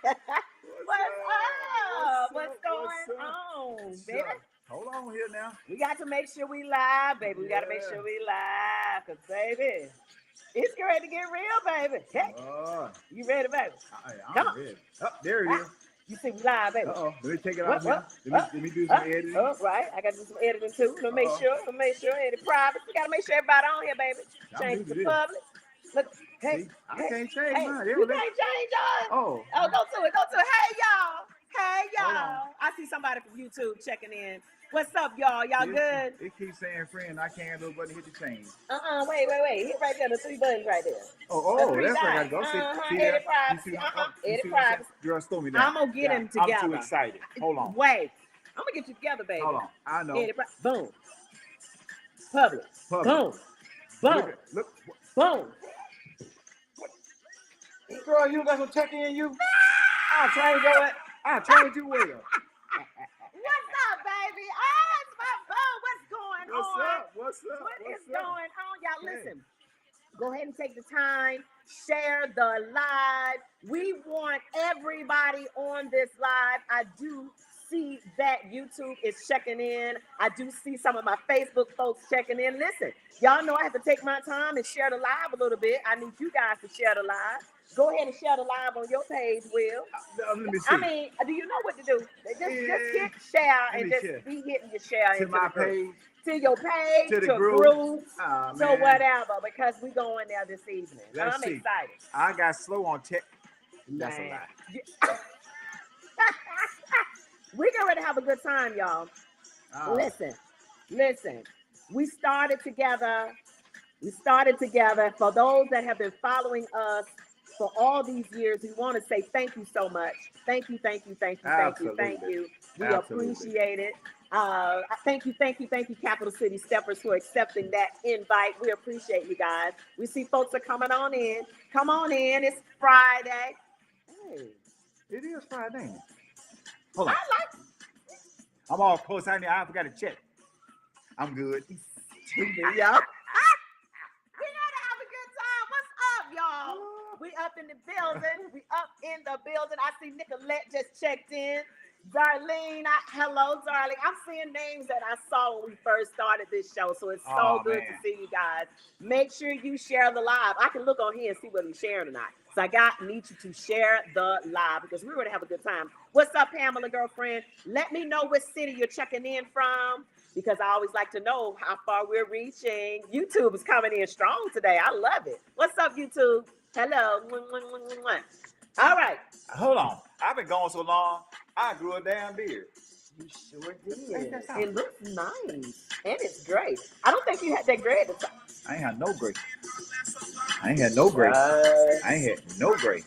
What's up? What's going on, baby? Hold on here now. We got to make sure we live, baby. We got to make sure we live, cause baby, it's ready to get real, baby. Hey, you ready, baby? I'm Come on. ready. Oh, there it is. You see me live, baby. Uh-oh. Let me take it out here. Let me do some editing. Oh, right. I got to do some editing too. Let me make sure. Edit private. We got to make sure everybody on here, baby. Change it to public. Look, hey, see, I can't change mine. You can't change yours. Oh, go to it. Hey, y'all. I see somebody from YouTube checking in. What's up, y'all? Y'all good? It keeps saying friend. I can't little button hit the change. Wait. Hit right there. The 3 buttons right there. Oh, that's where I gotta go. See Edit privacy. Edit privacy. Girl, stole me down. I'm gonna get them together. I'm too excited. Hold on. Wait. I'm gonna get you together, baby. Hold on. I know. Edit boom. Public. Boom. Look. Boom. Girl, you got some tech in you? I'll change you well. What's up, baby? Oh, it's my boo. What's going on? What's up? What is going on? Y'all, listen. Go ahead and take the time. Share the live. We want everybody on this live. I do see that YouTube is checking in. I do see some of my Facebook folks checking in. Listen, y'all know I have to take my time and share the live a little bit. I need you guys to share the live. Go ahead and share the live on your page, Will. Let me see. I mean, do you know what to do? Just hit share and just be hitting your share to my page. To your page, to the group, to whatever, because we going there this evening. I'm excited. I got slow on tech. That's a lie. We're getting ready to have a good time, y'all. Listen. We started together. For those that have been following us for all these years, we want to say thank you so much. Thank you. We appreciate it. Thank you, Capital City Steppers, for accepting that invite. We appreciate you guys. We see folks are coming on in. Come on in. It's Friday. Hey, it is Friday. Hold on. I like it. I'm all close. I forgot to check. I'm good. Y'all. We're gonna have a good time. What's up, y'all? We up in the building. I see Nicolette just checked in. Darlene, hello, darling. I'm seeing names that I saw when we first started this show, so it's so good to see you guys. Make sure you share the live. I can look on here and see whether you're sharing or not. So I need you to share the live because we're going to have a good time. What's up, Pamela, girlfriend? Let me know what city you're checking in from because I always like to know how far we're reaching. YouTube is coming in strong today. I love it. What's up, YouTube? Hello. All right. Hold on. I've been gone so long, I grew a damn beard. You sure did. It looks nice. And it's great. I don't think you had that gray at the top. I ain't had no gray. I ain't had no gray.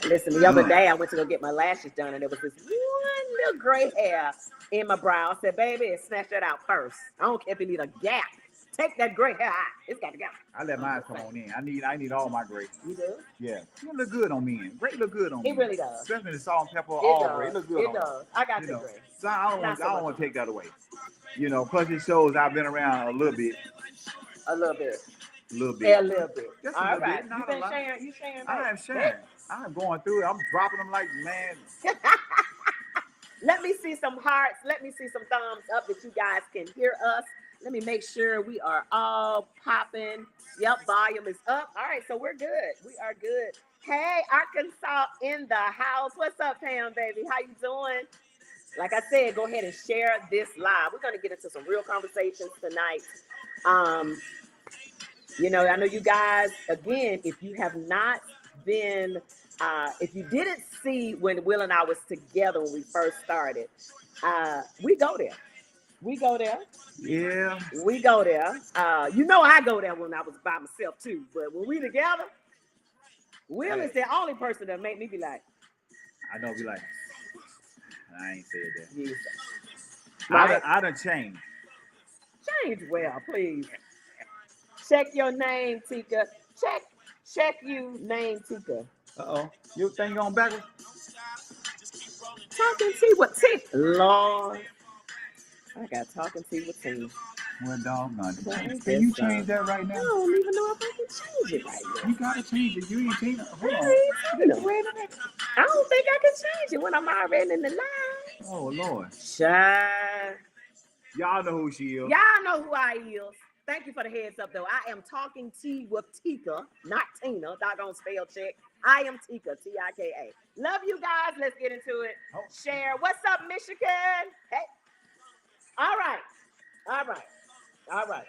Listen, the other day I went to go get my lashes done and there was this one little gray hair in my brow. I said, baby, snatch that out first. I don't care if you need a gap. Take that gray hair out. It's got to go. I let mine come on in. I need all my gray. You do? Yeah. It look good on me. Gray look good on me. It really does. Especially the salt and pepper all gray. It look good on me. It does. I got the gray. So I don't want to take that away. Plus it shows I've been around a little bit. A little bit. Just a little bit. All right. You sharing? I am sharing. I'm going through it. I'm dropping them like, man. Let me see some hearts. Let me see some thumbs up that you guys can hear us. Let me make sure we are all popping. Yep, volume is up. All right, so we're good. We are good. Hey, Arkansas in the house. What's up, Pam, baby? How you doing? Like I said, go ahead and share this live. We're going to get into some real conversations tonight. I know you guys, again, if you have not been, if you didn't see when Will and I was together when we first started, we go there. Yeah. We go there. I go there when I was by myself too. But when we together, Will is the only person that make me be like. I know, be like, I ain't said that. Yes. Right? I done changed. Change well, please. Check your name, Tika. Check you name, Tika. Uh-oh. Your thing going backwards? Talking T with T. Lord. I got talking T with T. Well, dog, can you change that right now? I don't even know if I can change it right now. You gotta change it. You ain't changed it. Hold on. I don't think I can change it when I'm already in the line. Oh Lord. Child. Y'all know who she is. Y'all know who I is. Thank you for the heads up, though. I am talking tea with Tika, not Tina. Doggone spell check. I am Tika, Tika. Love you guys. Let's get into it. Share. What's up, Michigan? Hey. All right. All right. All right.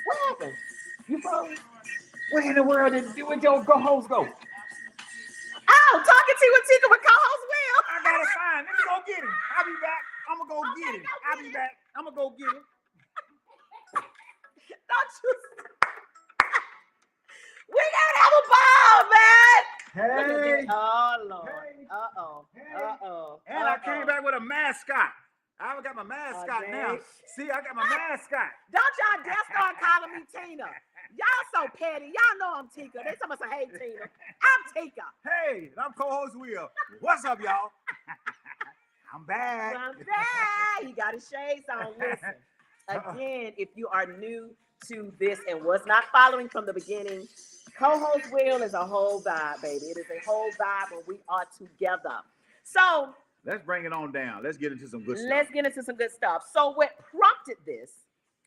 What happened? You froze? Where in the world did your co-host go? Oh, talking tea with Tika with co-host Will. I gotta find. Let me go get him. I'll be back. I'm gonna go get him. I'll be back. I'm gonna go get him. Don't you? We gotta have a ball, man. Hey. Oh Lord. Hey. Uh-oh. Hey. Uh-oh. And I came back with a mascot. I got my mascot now. dang. See, I got my mascot. Don't y'all dare start calling me Tina. Y'all so petty. Y'all know I'm Tika. They talking about, hey, Tina. I'm Tika. Hey, I'm co-host Will. What's up, y'all? I'm back. I'm back. He got his shades on. Listen. Again, if you are new to this and was not following from the beginning, co-host Will is a whole vibe, baby. It is a whole vibe when we are together. So let's bring it on down. Let's get into some good stuff. let's get into some good stuff. So what prompted this,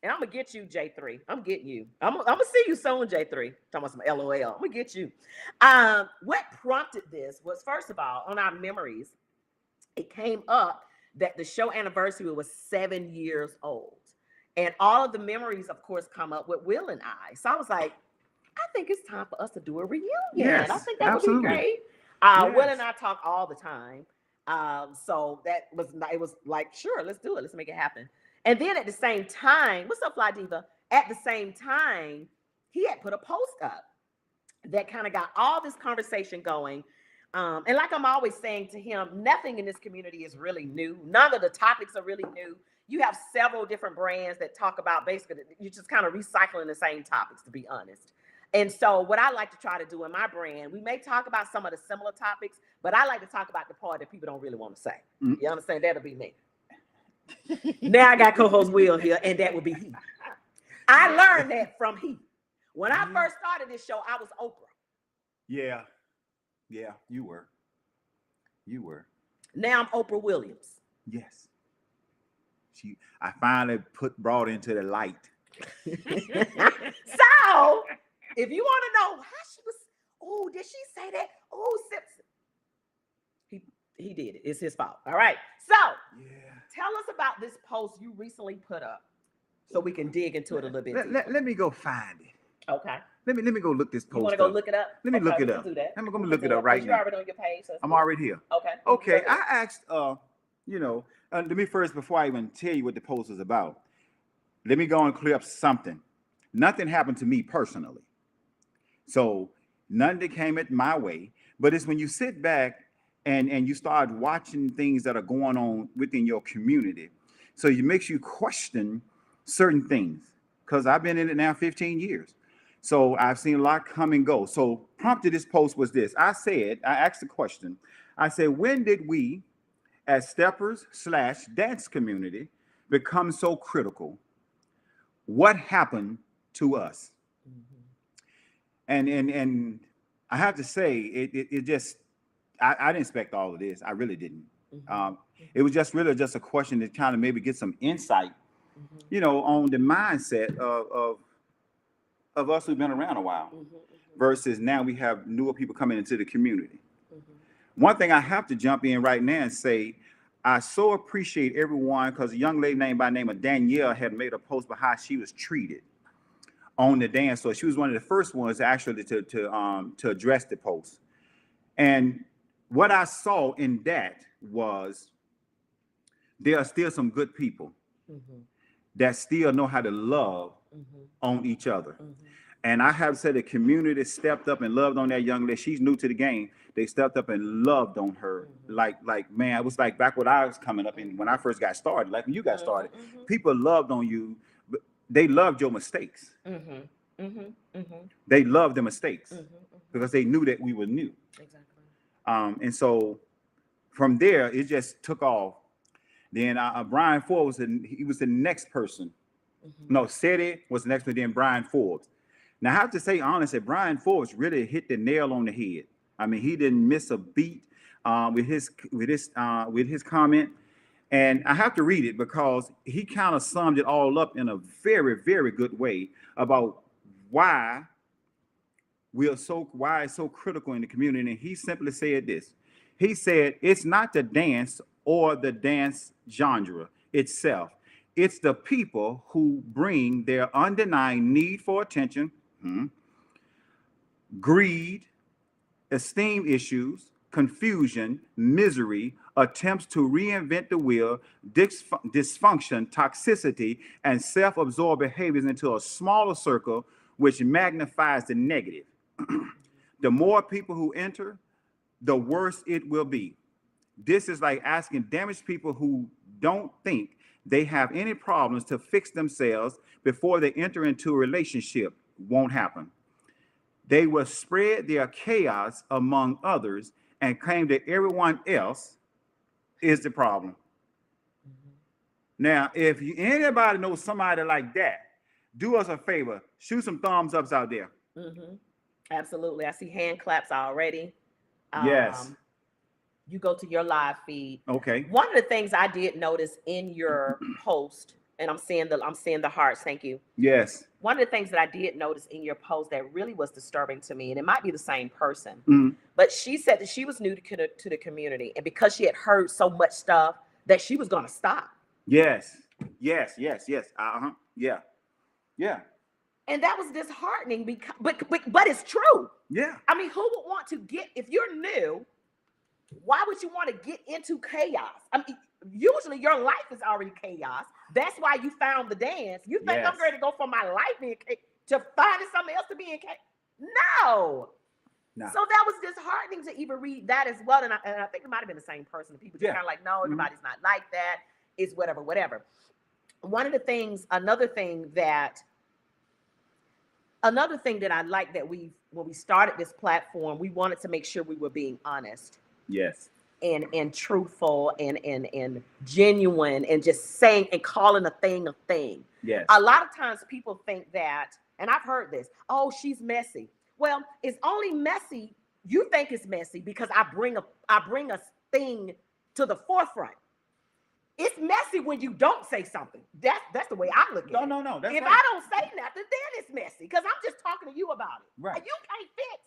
and I'm going to get you, J3. I'm getting you. I'm going to see you soon, J3. Talking about some LOL. I'm going to get you. What prompted this was, first of all, on our memories, it came up that the show anniversary was 7 years old. And all of the memories, of course, come up with Will and I. So I was like, I think it's time for us to do a reunion. Yes, I think that absolutely. would be great. Yes. Will and I talk all the time. So it was like, sure, let's do it. Let's make it happen. And then at the same time, what's up, Fly Diva? At the same time, he had put a post up that kind of got all this conversation going. And like I'm always saying to him, nothing in this community is really new. None of the topics are really new. You have several different brands that talk about basically, you're just kind of recycling the same topics, to be honest. And so what I like to try to do in my brand, we may talk about some of the similar topics, but I like to talk about the part that people don't really want to say. Mm-hmm. You understand? That'll be me. Now I got co-host Will here, and that will be he. I learned that from he. When I first started this show, I was Oprah. Yeah, you were. Now I'm Oprah Williams. Yes. I finally brought into the light. So, if you want to know how she was, oh, did she say that? Oh, Simpson. He did it. It's his fault. All right. So, tell us about this post you recently put up so we can dig into it a little bit. Let me go find it. Okay. Let me go look this post. You want to go look it up? Let me look it up. Do that. I'm going to look it up right now. You're already on your page. So I'm already here. Okay. Okay. I asked, let me first, before I even tell you what the post is about, let me go and clear up something. Nothing happened to me personally. So none that came at my way, but it's when you sit back and you start watching things that are going on within your community. So it makes you question certain things, because I've been in it now 15 years. So I've seen a lot come and go. So prompted this post was this. I asked the question. I said, when did we as steppers/dance community become so critical? What happened to us? Mm-hmm. And I have to say, it just, I didn't expect all of this. I really didn't. Mm-hmm. It was just really just a question to kind of maybe get some insight, mm-hmm. On the mindset of us who've been around a while, mm-hmm. versus now we have newer people coming into the community. Mm-hmm. One thing I have to jump in right now and say, I so appreciate everyone, because a young lady by the name of Danielle had made a post about how she was treated on the dance floor. She was one of the first ones actually to address the post. And what I saw in that was there are still some good people, mm-hmm. that still know how to love, mm-hmm. on each other. Mm-hmm. And I have said the community stepped up and loved on that young lady. She's new to the game. They stepped up and loved on her. Mm-hmm. Like man, it was like back when I was coming up and when I first got started, like when you got started, mm-hmm. people loved on you, but they loved your mistakes. Mm-hmm. Mm-hmm. Mm-hmm. They loved the mistakes, mm-hmm. because they knew that we were new. Exactly. And so from there, it just took off. Then Brian Forbes was the next person. Mm-hmm. No, Seti was the next one. Then Brian Forbes. Now I have to say honestly, Brian Forbes really hit the nail on the head. I mean, he didn't miss a beat with his comment. And I have to read it because he kind of summed it all up in a very, very good way about why why it's so critical in the community. And he simply said this. He said, it's not the dance or the dance genre itself. It's the people who bring their undenying need for attention, greed, esteem issues, confusion, misery, attempts to reinvent the wheel, dysfunction, toxicity, and self-absorbed behaviors into a smaller circle, which magnifies the negative. The more people who enter, the worse it will be. This is like asking damaged people who don't think they have any problems to fix themselves before they enter into a relationship. Won't happen. They will spread their chaos among others and claim that everyone else is the problem. Now, if anybody knows somebody like that, do us a favor, shoot some thumbs ups out there. Absolutely. I see hand claps already. Yes. You go to your live feed. Okay. One of the things I did notice in your post, and I'm seeing the hearts. Thank you. Yes. One of the things that I did notice in your post that really was disturbing to me, and it might be the same person, but she said that she was new to the community, and because she had heard so much stuff that she was going to stop. Yes. Yes. Yes. Yes. Yeah. Yeah. And that was disheartening because, but it's true. Yeah. I mean, who would want to if you're new, why would you want to get into chaos? I mean, usually your life is already chaos. That's why you found the dance. You think I'm ready to go from my life being to finding something else to be in chaos? No. So that was disheartening to even read that as well. And I think it might have been the same person. The people just kind of like, no, everybody's not like that. It's whatever. Another thing that I like that when we started this platform, we wanted to make sure we were being honest. Yes. And truthful and genuine and just saying and calling a thing a thing. Yes. A lot of times people think that, and I've heard this, oh, she's messy. Well, it's only messy. You think it's messy because I bring a thing to the forefront. It's messy when you don't say something. That's the way I look at it. No. That's if right. I don't say nothing, then it's messy because I'm just talking to you about it. Right. And you can't fix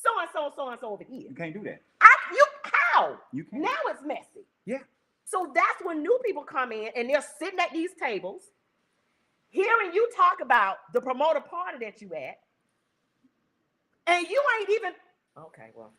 so-and-so over here. You can't do that. How? You can't. Now it's messy. Yeah. So that's when new people come in and they're sitting at these tables, hearing you talk about the promoter party that you at, and you ain't even, okay, well.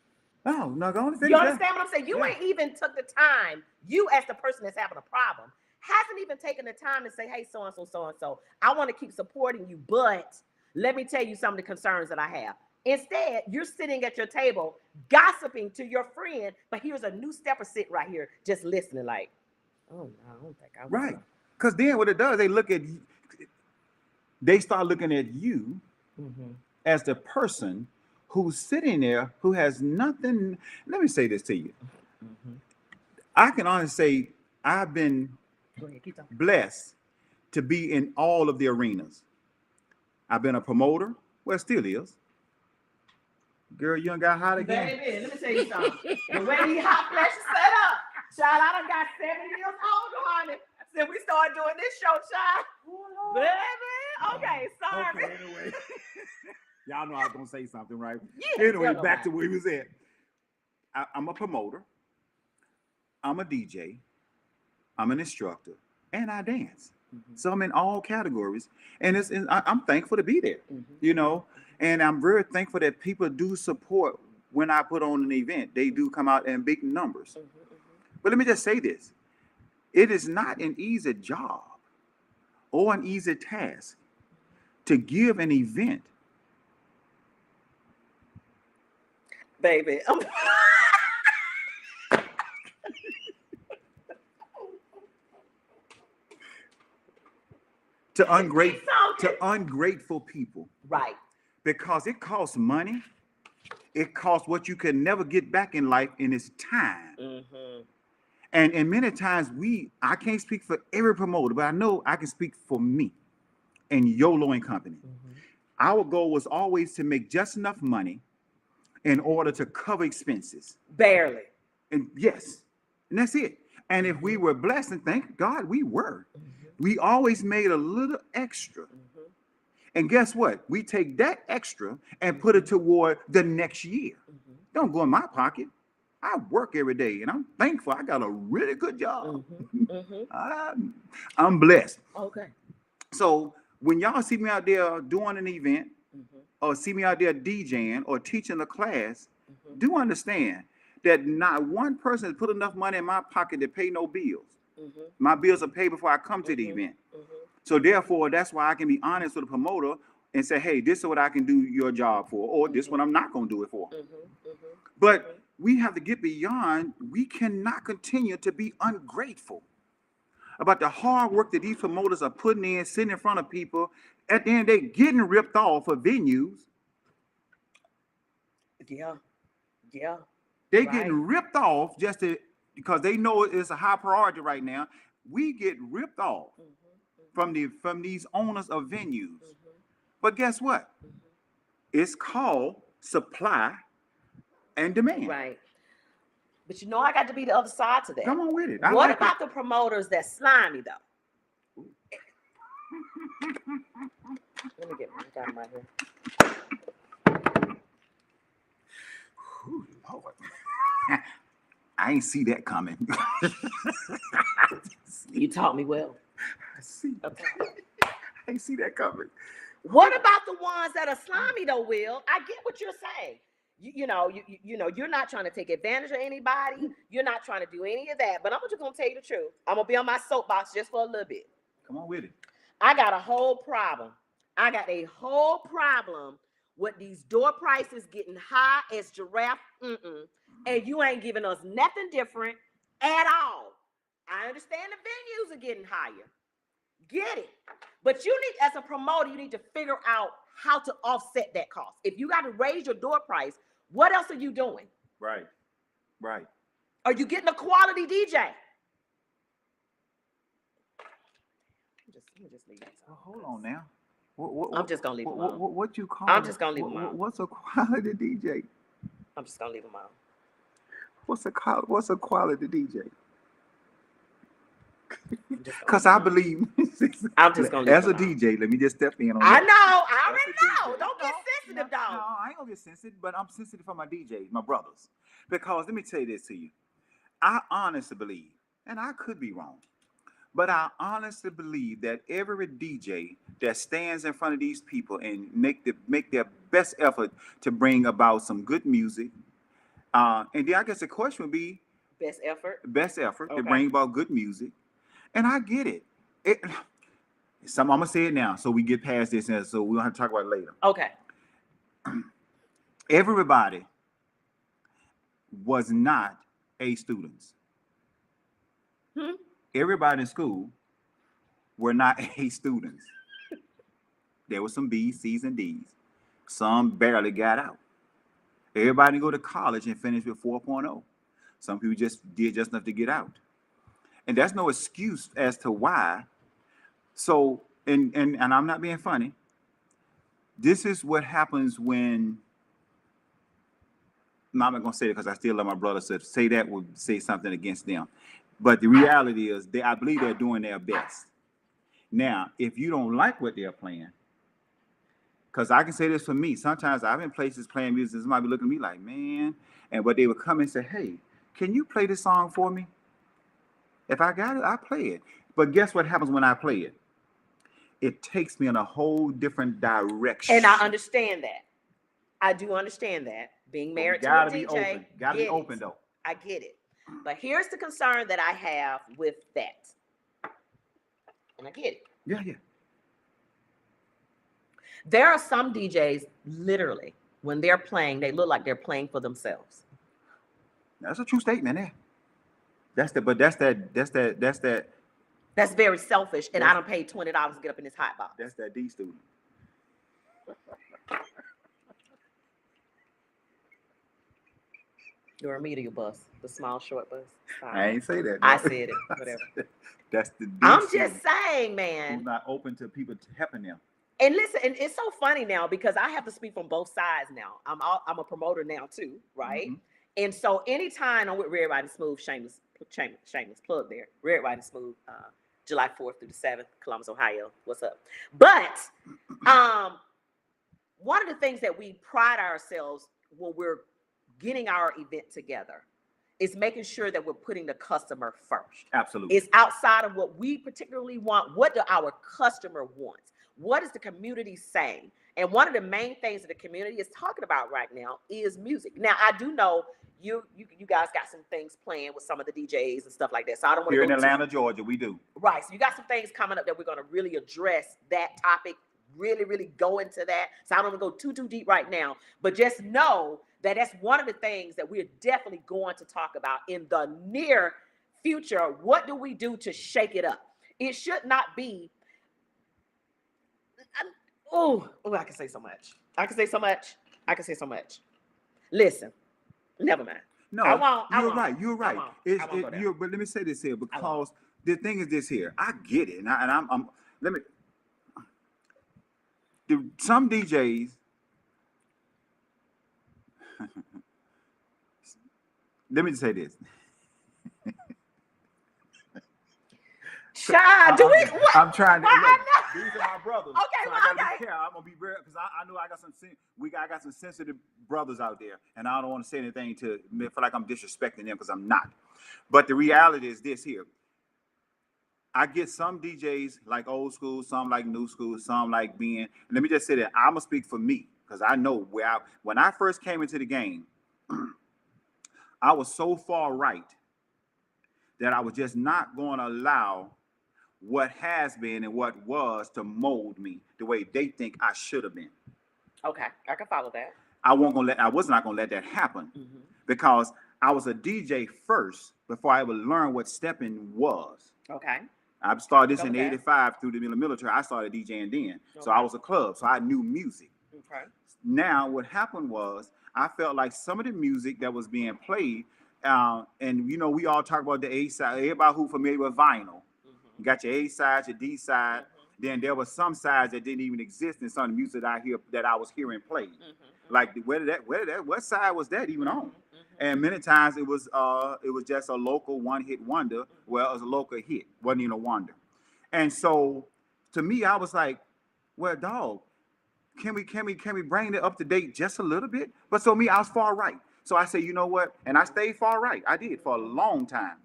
No, go on. You understand what I'm saying? You ain't even took the time, you as the person that's having a problem, hasn't even taken the time to say, hey, so-and-so, I want to keep supporting you, but let me tell you some of the concerns that I have. Instead, you're sitting at your table, gossiping to your friend, but here's a new stepper sitting right here, just listening like, oh, no, I don't think I was. Right. Because then what it does, they start looking at you as the person who's sitting there who has nothing. Let me say this to you. I can honestly say I've been blessed to be in all of the arenas. I've been a promoter, well, still is. Girl, you done got hot again. Baby, let me tell you something. The way these hot flashes set up, child, I done got 7 years old, honey, since we started doing this show, child. Baby, okay, sorry. Okay, anyway. Y'all know I was going to say something, right? Yeah, anyway, back to where we was at. I'm a promoter. I'm a DJ. I'm an instructor. And I dance. So I'm in all categories. And I'm thankful to be there, you know. And I'm very thankful that people do support when I put on an event. They do come out in big numbers. But let me just say this. It is not an easy job or an easy task to give an event. Baby. to ungrateful people. Right. Because it costs money. It costs what you can never get back in life, and it's time. And many times I can't speak for every promoter, but I know I can speak for me and YOLO and Company. Our goal was always to make just enough money in order to cover expenses. Barely. And yes, and that's it. And if we were blessed, and thank God we were, we always made a little extra. And guess what? We take that extra and put it toward the next year. Don't go in my pocket. I work every day, and I'm thankful I got a really good job. I'm blessed. Okay. So when y'all see me out there doing an event, or see me out there DJing or teaching a class, do understand that not one person has put enough money in my pocket to pay no bills. My bills are paid before I come to the event. So therefore, that's why I can be honest with the promoter and say, hey, this is what I can do your job for, or this is what I'm not going to do it for. But we have to get beyond, we cannot continue to be ungrateful about the hard work that these promoters are putting in, sitting in front of people. At the end of the day, getting ripped off of venues. Yeah. They getting ripped off because they know it's a high priority right now. We get ripped off from these owners of venues. But guess what? It's called supply and demand. Right. But I got to be the other side to that. Come on with it. What about the promoters that's slimy though? Let me get my gun right here. Ooh, Lord. I ain't see that coming. You taught me well. I see. Okay. I ain't see that coming. What about the ones that are slimy though, Will? I get what you're saying. You know, you're not trying to take advantage of anybody. You're not trying to do any of that. But I'm just gonna tell you the truth. I'm gonna be on my soapbox just for a little bit. Come on with it. I got a whole problem. With these door prices getting high as giraffe, and you ain't giving us nothing different at all. I understand the venues are getting higher. Get it. But you need, as a promoter, you need to figure out how to offset that cost. If you got to raise your door price, what else are you doing? Right. Are you getting a quality DJ? Let me just leave that. Well, hold on now. I'm just gonna leave him alone. What you call? I'm just gonna leave him alone. What's a quality DJ? I'm just gonna leave him alone. What's a quality DJ? Because I believe. I'm just gonna leave as a him alone. DJ, let me just step in on I that. know. I already know. Don't get sensitive, dog. No, I ain't gonna get sensitive, but I'm sensitive for my DJs, my brothers. Because let me tell you this to you. I honestly believe, and I could be wrong, but I honestly believe that every DJ that stands in front of these people and make their best effort to bring about some good music, and then I guess the question would be best effort to bring about good music, and I get it. I'm gonna say it now, so we get past this, and so we don't have to talk about it later. Okay. Everybody was not A students. Everybody in school were not A students. There were some B's, C's, and D's. Some barely got out. Everybody go to college and finish with 4.0. Some people just did just enough to get out. And that's no excuse as to why. So, and I'm not being funny. This is what happens when, I'm not going to say it because I still love my brother, so to say that would say something against them. But the reality is, I believe they're doing their best. Now, if you don't like what they're playing, because I can say this for me, sometimes I've been in places playing music, and somebody be looking at me like, man, but they would come and say, hey, can you play this song for me? If I got it, I play it. But guess what happens when I play it? It takes me in a whole different direction. And I understand that. I do understand that. Being married to a DJ. Gotta be open though. I get it. But here's the concern that I have with that. And I get it. Yeah. There are some DJs, literally, when they're playing, they look like they're playing for themselves. That's a true statement there. That's very selfish, and I don't pay $20 to get up in this hot box. That's that D student. You're a media bus, the small short bus. I ain't say that. I said it. Whatever. That's the D I'm student just saying, man. who's not open to people helping them. And listen, and it's so funny now because I have to speak from both sides now. I'm a promoter now too, right? Mm-hmm. And so anytime I'm with Red Riding Smooth, shameless plug there. Red Riding Smooth, July 4th through the 7th, Columbus, Ohio. What's up? But one of the things that we pride ourselves when we're getting our event together is making sure that we're putting the customer first. Absolutely. It's outside of what we particularly want. What do our customer want? What is the community saying? And one of the main things that the community is talking about right now is music. Now, I do know you guys got some things planned with some of the DJs and stuff like that. So I don't want to Here go in Atlanta, Georgia, we do. Right. So you got some things coming up that we're going to really address that topic, really go into that. So I don't want to go too deep right now, but just know that that's one of the things that we're definitely going to talk about in the near future. What do we do to shake it up? It should not be. I can say so much. I can say so much. Listen, never mind. No, you're right. You're right. But let me say this here, because the thing is this here. I get it, some DJs. Let me just say this. Child, I'm trying to. Well, These are my brothers. Okay, so well, I gotta be careful. I'm gonna be real because I know I got some sensitive brothers out there, and I don't want to say anything to feel like I'm disrespecting them because I'm not. But the reality is this here. I get some DJs like old school, some like new school, some like being. Let me just say that I'm gonna speak for me because I know when I first came into the game, I was so far right that I was just not going to allow what has been and what was to mold me the way they think I should have been. Okay, I can follow that. I was not gonna let that happen because I was a DJ first before I ever learned what stepping was. Okay. I started this in '85 through the military. I started DJing then, so I was a club, so I knew music. Okay. Now what happened was I felt like some of the music that was being played, and we all talk about the A side. Everybody who familiar with vinyl. You got your A side, your D side. Then there were some sides that didn't even exist in some of the music that I was hearing played. Like what side was that even on? And many times it was just a local one-hit wonder. Well, it was a local hit, wasn't even a wonder. And so to me, I was like, well, dog, can we bring it up to date just a little bit? But so me, I was far right. So I said, you know what? And I stayed far right. I did for a long time.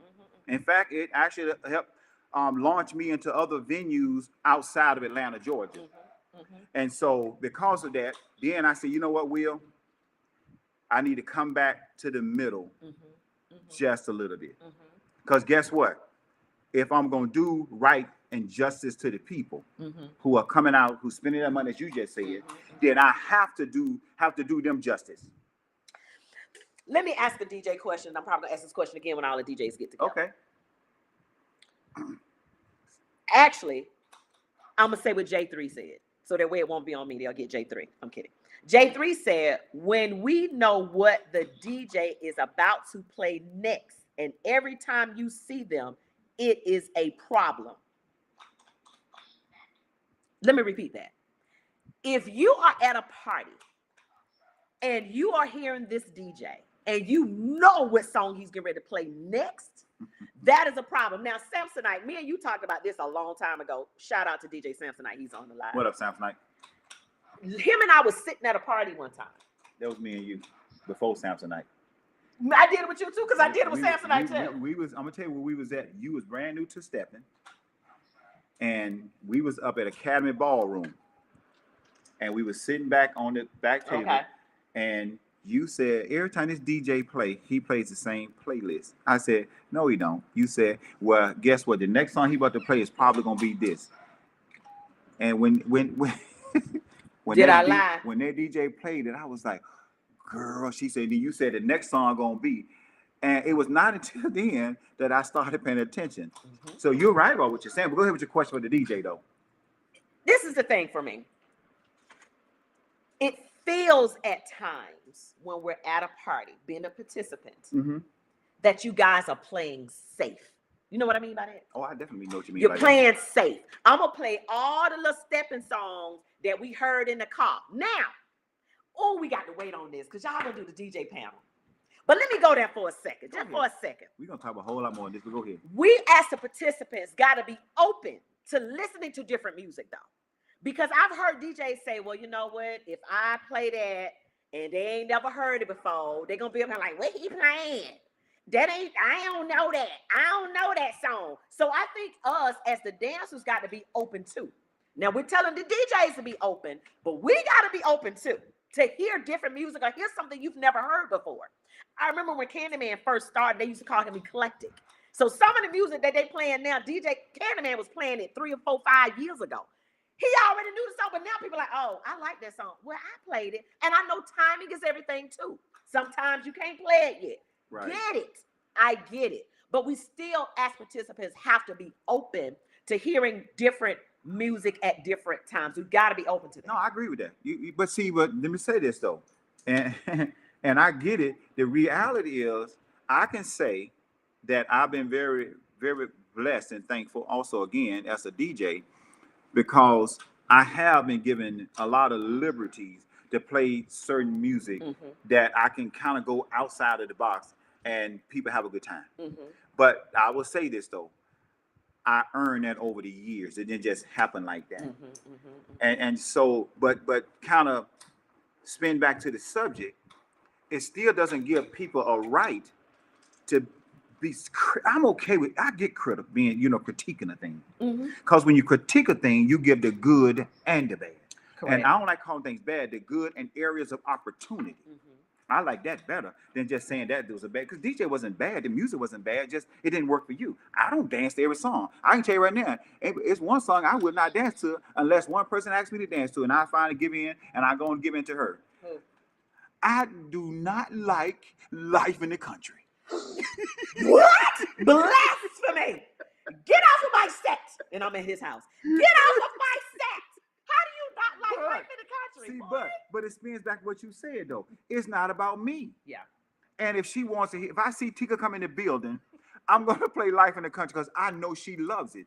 In fact, it actually helped launch me into other venues outside of Atlanta, Georgia. And so because of that, then I said, you know what, Will? I need to come back to the middle just a little bit. Because guess what? If I'm going to do right and justice to the people who are coming out, who's spending that money, as you just said, then I have to do them justice. Let me ask a DJ question. I'm probably going to ask this question again when all the DJs get together. Okay. Actually, I'm going to say what J3 said. So that way it won't be on me. They'll get J3. I'm kidding. J3 said, when we know what the DJ is about to play next, and every time you see them, it is a problem. Let me repeat that. If you are at a party and you are hearing this DJ and you know what song he's getting ready to play next, that is a problem. Now, Samsonite, me and you talked about this a long time ago. Shout out to DJ Samsonite. He's on the line. What up, Samsonite? Him and I was sitting at a party one time. That was me and you before Samsonite. I did it with you too, because I did it with Samsonite too. I'm gonna tell you where we was at. You was brand new to stepping, and we was up at Academy Ballroom, and we was sitting back on the back table, and you said every time this DJ play, he plays the same playlist. I said, no, he don't. You said, well, guess what? The next song he about to play is probably gonna be this. And when when that DJ played it, I was like, girl, she said, you said the next song gonna be. And it was not until then that I started paying attention. So you're right about what you're saying. But go ahead with your question for the DJ though. This is the thing for me. It feels at times when we're at a party, being a participant, that you guys are playing safe. You know what I mean by that? Oh, I definitely know what you mean You're by playing safe. I'm gonna play all the little stepping songs that we heard in the car. Now, oh, we got to wait on this because y'all gonna do the DJ panel. But let me go there for a second, just for a second. We're gonna talk a whole lot more on this, but go ahead. We as the participants gotta be open to listening to different music though. Because I've heard DJs say, well, you know what? If I play that and they ain't never heard it before, they're gonna be up here like, what he playing? I don't know that. I don't know that song. So I think us as the dancers got to be open too. Now we're telling the DJs to be open, but we got to be open too to hear different music or hear something you've never heard before. I remember when Candyman first started, they used to call him eclectic. So some of the music that they playing now, DJ Candyman was playing it 3 or 4, 5 years ago. He already knew the song, but now people are like, oh, I like that song. Well, I played it, and I know timing is everything too. Sometimes you can't play it yet. Right. Get it. I get it. But we still, as participants, have to be open to hearing different music at different times. We've got to be open to that. No, I agree with that. But let me say this though, and and I get it. The reality is, I can say that I've been very, very blessed and thankful also again as a DJ, because I have been given a lot of liberties to play certain music that I can kind of go outside of the box and people have a good time. But I will say this though, I earned that over the years. It didn't just happen like that. And so, but kind of spin back to the subject, it still doesn't give people a right to be. I'm okay with, I get critical being, critiquing a thing. Because when you critique a thing, you give the good and the bad. Correct. And I don't like calling things bad, the good and areas of opportunity. I like that better than just saying that it was a bad, because DJ wasn't bad, the music wasn't bad, just it didn't work for you. I don't dance to every song. I can tell you right now, it's one song I would not dance to unless one person asked me to dance to, and I finally give in, and I go and give in to her. I do not like Life in the Country. What? Blasphemy! Get off of my set! And I'm at his house. Get off of my set! How do you not like Life in the Country? See, but it spins back to what you said though. It's not about me. Yeah. And if she wants to, if I see Tika come in the building, I'm gonna play Life in the Country because I know she loves it.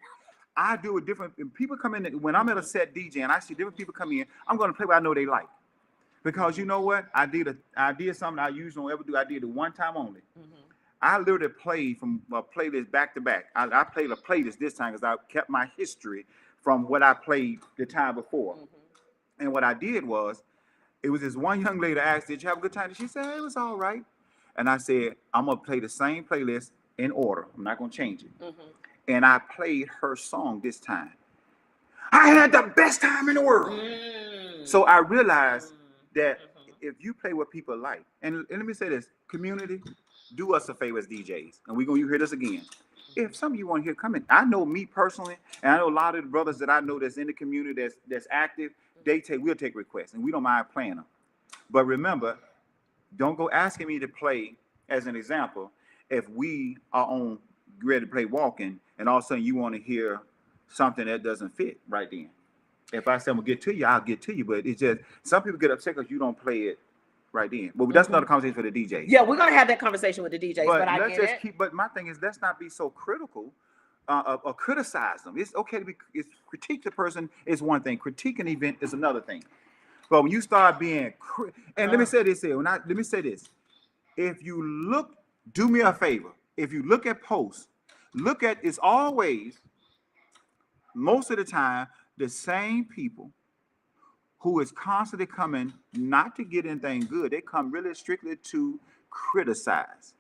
I do it different. When people come in, when I'm at a set DJ and I see different people come in, I'm gonna play what I know they like. Because you know what? I did something I usually don't ever do. I did it one time only. I literally played from a playlist back to back. I played a playlist this time because I kept my history from what I played the time before. And what I did was, it was this one young lady asked, did you have a good time? And she said, it was all right. And I said, I'm going to play the same playlist in order. I'm not going to change it. And I played her song this time. I had the best time in the world. So I realized that if you play what people like, and let me say this, community, do us a favor as DJs, and we're going to hear this again. If some of you want to hear, come in. I know me personally, and I know a lot of the brothers that I know that's in the community that's active, we'll take requests, and we don't mind playing them. But remember, don't go asking me to play, as an example, if we are on ready to play walking, and all of a sudden you want to hear something that doesn't fit right then. If I say I'm gonna get to you, I'll get to you. But it's just, some people get upset because you don't play it right then. But that's another conversation for the DJs. Yeah, we're gonna have that conversation with the DJs. But I let's get just it. keep. But my thing is, let's not be so critical or criticize them. It's okay to be. Critique the person is one thing. Critique an event is another thing. But when you start being, and let me say this here. Let me say this. If you look, do me a favor. If you look at posts, it's always, most of the time, the same people who is constantly coming not to get anything good. They come really strictly to criticize.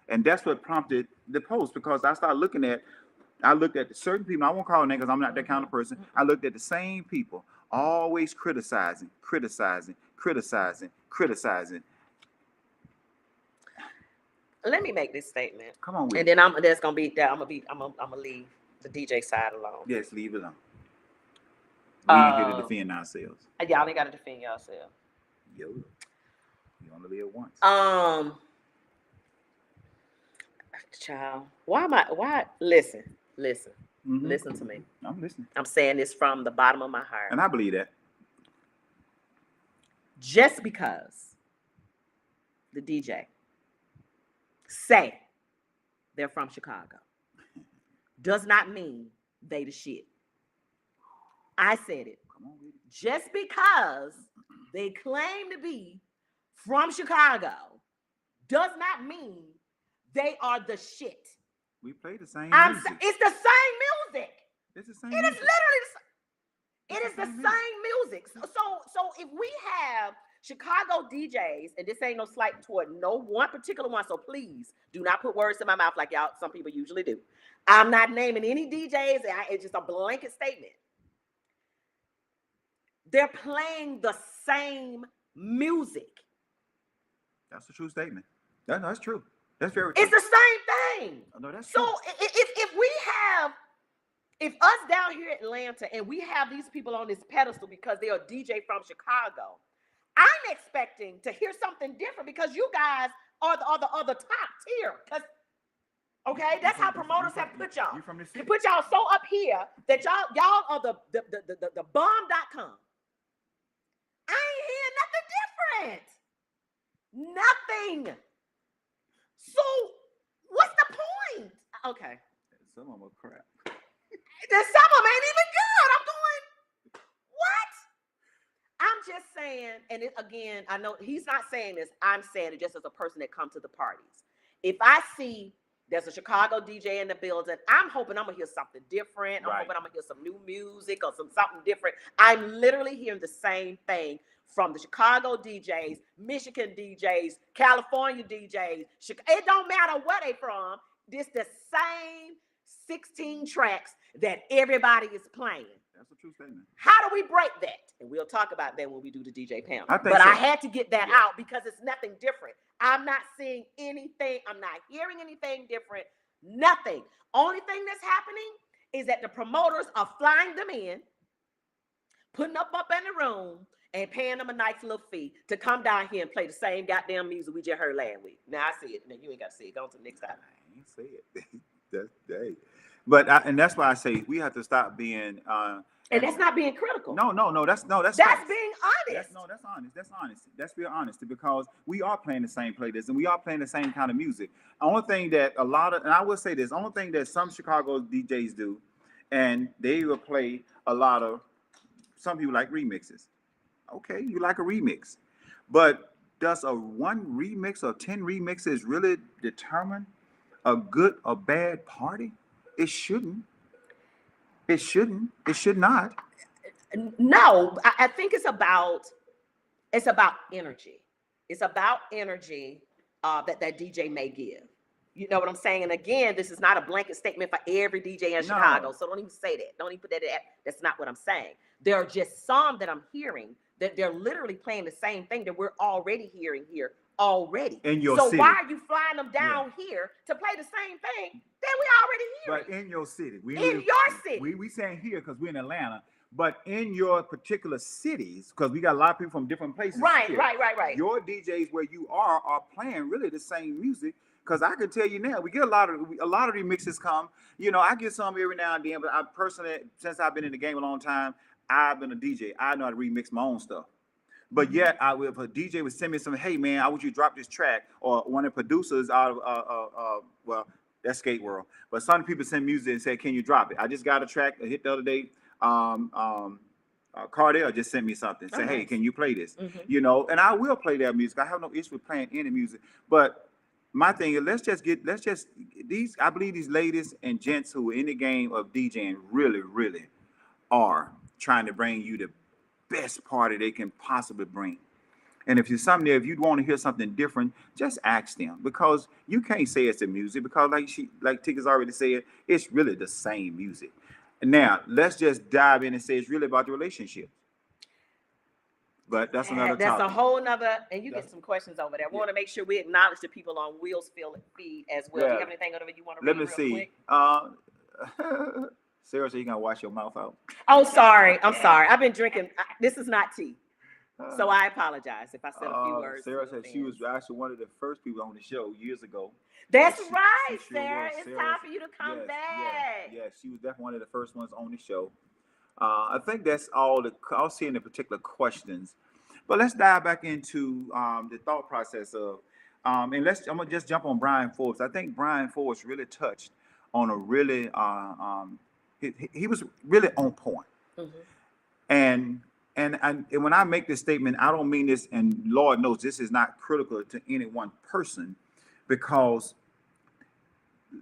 And that's what prompted the post, because I looked at certain people. I won't call them names because I'm not that kind of person. I looked at the same people, always criticizing. Let me make this statement. Come on with and it. then I'm gonna leave the DJ side alone. Yes, leave it alone. We ain't here to defend ourselves. Y'all ain't gotta defend yourself. Yo, you only live once. Child, why listen listen to me. I'm listening. I'm saying this from the bottom of my heart. And I believe that. Just because the DJ say they're from Chicago, does not mean they the shit. I said it. Come on, baby. Just because they claim to be from Chicago does not mean they are the shit. We play the same It's music. the same music. It's the same It is music. literally it is the same music. So if we have Chicago DJs, and this ain't no slight toward no one particular one, so please do not put words in my mouth like y'all, some people usually do. I'm not naming any DJs. It's just a blanket statement. They're playing the same music. That's a true statement. That's true. That's very true. It's the same thing. No, that's So true. if us down here in Atlanta and we have these people on this pedestal because they're a DJ from Chicago, I'm expecting to hear something different because you guys are the top tier. Okay, that's how promoters have put y'all. They put y'all so up here that y'all are the bomb.com. I ain't hearing nothing different. Nothing. So what's the point? Okay. Some of them are crap. Then some of them ain't even good. I'm going, what? I'm just saying, and again, I know he's not saying this. I'm saying it just as a person that comes to the parties. If I see there's a Chicago DJ in the building, I'm hoping I'm going to hear something different. I'm hoping I'm going to hear some new music or something different. I'm literally hearing the same thing from the Chicago DJs, Michigan DJs, California DJs. It don't matter where they from. It's the same 16 tracks that everybody is playing. That's a true statement. How do we break that? And we'll talk about that when we do the DJ panel. But I had to get that out because it's nothing different. I'm not seeing anything. I'm not hearing anything different. Nothing. Only thing that's happening is that the promoters are flying them in, putting them up in the room, and paying them a nice little fee to come down here and play the same goddamn music we just heard last week. Now I see it. Now you ain't got to see it. Go on to the next time. I ain't say it. But and that's why I say we have to stop being. And that's not being critical. No. That's being honest. That's honest. That's being honest because we are playing the same playlists and we are playing the same kind of music. The only thing that and I will say this, the only thing that some Chicago DJs do, and they will play a lot of. Some people like remixes. Okay, you like a remix, but does a one remix or 10 remixes really determine a good or bad party? It shouldn't. It shouldn't. It should not. No, I think it's about energy. It's about energy that DJ may give. You know what I'm saying? And again, this is not a blanket statement for every DJ in Chicago. So don't even say that. Don't even put that in. That's not what I'm saying. There are just some that I'm hearing that they're literally playing the same thing that we're already hearing here already. In your so city. Why are you flying them down here to play the same thing that we already hearing? But in your city. In your city. We saying here because we're in Atlanta, but in your particular cities, because we got a lot of people from different places. Right. Your DJs where you are playing really the same music. Because I can tell you now, we get a lot of remixes come. You know, I get some every now and then, but I personally, since I've been in the game a long time, I've been a DJ. I know how to remix my own stuff. But yet, if a DJ would send me some, hey man, I want you to drop this track, or one of the producers out of well, that's Skate World. But some people send music and say, can you drop it? I just got a track, a hit the other day. Cardell just sent me something. Say, hey, can you play this? Mm-hmm. You know, and I will play that music. I have no issue with playing any music. But my thing is, I believe these ladies and gents who are in the game of DJing really, really are trying to bring you the best party they can possibly bring. And if there's something there, if you want to hear something different, just ask them, because you can't say it's the music, because like Tigger's already said, it's really the same music. And now let's just dive in and say it's really about the relationship. But that's another topic. That's a whole nother, and you get some questions over there. I want to make sure we acknowledge the people on Will's feed as well. Do you have anything over there you want to read? Let me see. Sarah said you're going to wash your mouth out. Oh, sorry. I'm sorry. I've been drinking. This is not tea. So I apologize if I said a few words. Sarah said she was actually one of the first people on the show years ago. That's right, Sarah. It's time for you to come back. Yeah, she was definitely one of the first ones on the show. I think that's all I'll see in the particular questions. But let's dive back into the thought process of, and I'm gonna just jump on Brian Forbes. I think Brian Forbes really touched on a really he was really on point. Mm-hmm. And when I make this statement, I don't mean this, and Lord knows this is not critical to any one person, because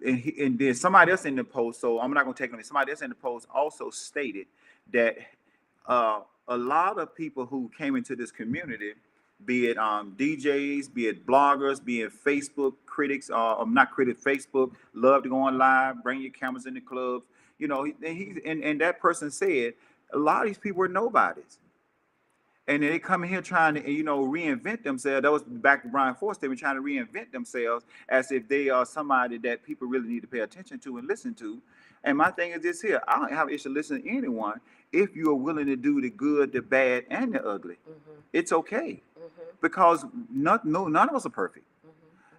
and there's somebody else in the post, so I'm not going to take them. Somebody else in the post also stated that a lot of people who came into this community, be it DJs, be it bloggers, be it Facebook critics, not critics, Facebook, love to go on live, bring your cameras in the clubs. You know, and that person said a lot of these people were nobodies. And they come in here trying to, reinvent themselves. That was back to Brian Force. They were trying to reinvent themselves as if they are somebody that people really need to pay attention to and listen to. And my thing is this here: I don't have an issue listening to anyone if you are willing to do the good, the bad, and the ugly. Mm-hmm. It's okay, because none of us are perfect.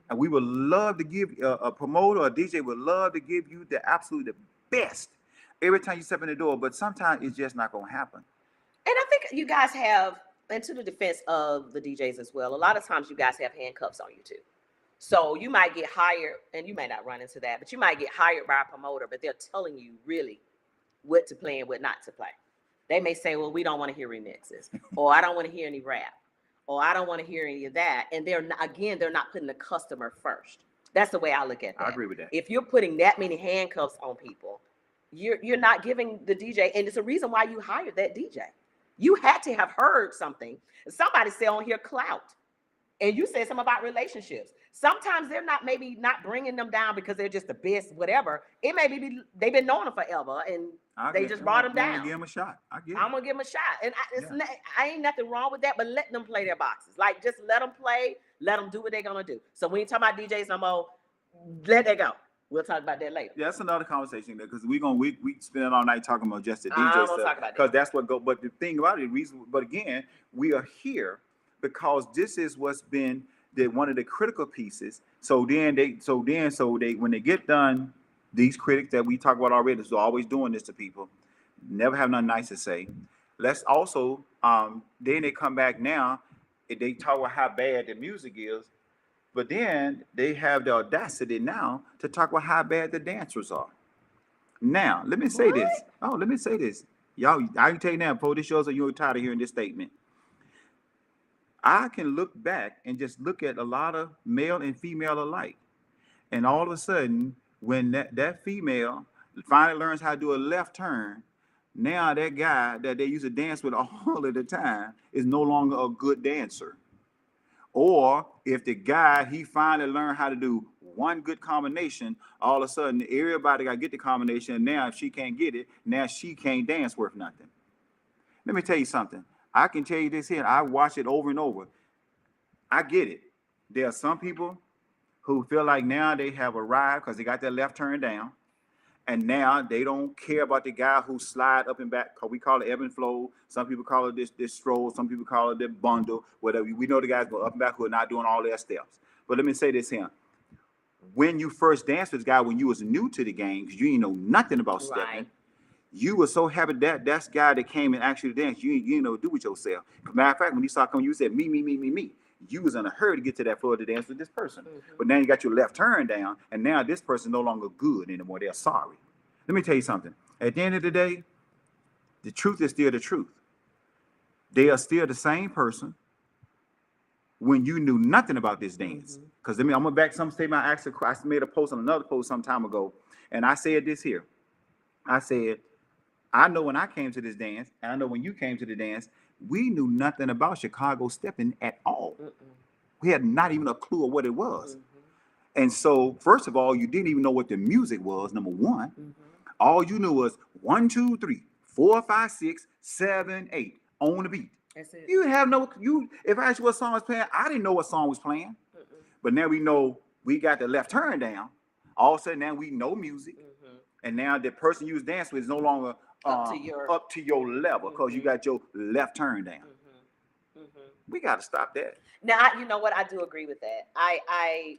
And we would love to give a promoter or a DJ would love to give you the absolute the best every time you step in the door. But sometimes it's just not going to happen. And I think you guys have, and to the defense of the DJs as well, a lot of times you guys have handcuffs on you too. So you might get hired, and you may not run into that, but you might get hired by a promoter, but they're telling you really what to play and what not to play. They may say, well, we don't want to hear remixes, or I don't want to hear any rap, or I don't want to hear any of that. And they're not putting the customer first. That's the way I look at that. I agree with that. If you're putting that many handcuffs on people, you're not giving the DJ, and it's a reason why you hired that DJ. You had to have heard something. Somebody said on here clout, and you said something about relationships. Sometimes they're maybe not bringing them down because they're just the best, whatever. It may be they've been knowing them forever, and they just brought them down. I'm gonna give them a shot. I'm gonna give them a shot, and I ain't nothing wrong with that. But let them play their boxes. Like, just let them play. Let them do what they're gonna do. So when you talk about DJs, no more, let that go. We'll talk about that later. Yeah, that's another conversation there, because we spend all night talking about just the DJ stuff, because that's what go. But the thing about it, but again, we are here because this is what's been one of the critical pieces. So when they get done, these critics that we talk about already, so always doing this to people, never have nothing nice to say. Let's also then they come back now, they talk about how bad the music is. But then they have the audacity now to talk about how bad the dancers are. Now, let me say this. Oh, let me say this. Y'all, I can tell you now, before this shows that you're tired of hearing this statement. I can look back and just look at a lot of male and female alike. And all of a sudden, when that female finally learns how to do a left turn, now that guy that they used to dance with all of the time is no longer a good dancer. Or if the guy, he finally learned how to do one good combination, all of a sudden everybody got to get the combination. And now if she can't get it, now she can't dance worth nothing. Let me tell you something. I can tell you this here. I watch it over and over. I get it. There are some people who feel like now they have arrived because they got their left turn down. And now they don't care about the guy who slide up and back. We call it ebb and flow. Some people call it this stroll. Some people call it the bundle. Whatever. We know the guys go up and back who are not doing all their steps. But let me say this here. When you first danced with this guy, when you was new to the game, because you didn't know nothing about stepping, you were so happy that that's the guy that came and actually danced. You didn't know what to do with yourself. Matter of fact, when you saw coming, you said, me. You was in a hurry to get to that floor to dance with this person. Mm-hmm. But now you got your left turn down, and now this person no longer good anymore. They're sorry. Let me tell you something. At the end of the day, the truth is still the truth. They are still the same person when you knew nothing about this dance. Because I'm going to back some statement. I made a post on another post some time ago, and I said this here. I said, I know when I came to this dance, and I know when you came to the dance, we knew nothing about Chicago stepping at all. We had not even a clue of what it was. And so, first of all, you didn't even know what the music was, number one. All you knew was 1, 2, 3, 4, 5, 6, 7, 8 on the beat. That's it. If I asked you what song was playing, I didn't know what song was playing. But now we know we got the left turn down. All of a sudden now we know music. And now the person you was dancing with is no longer up to your level because you got your left turn down. We got to stop that. Now, you know what? I do agree with that. I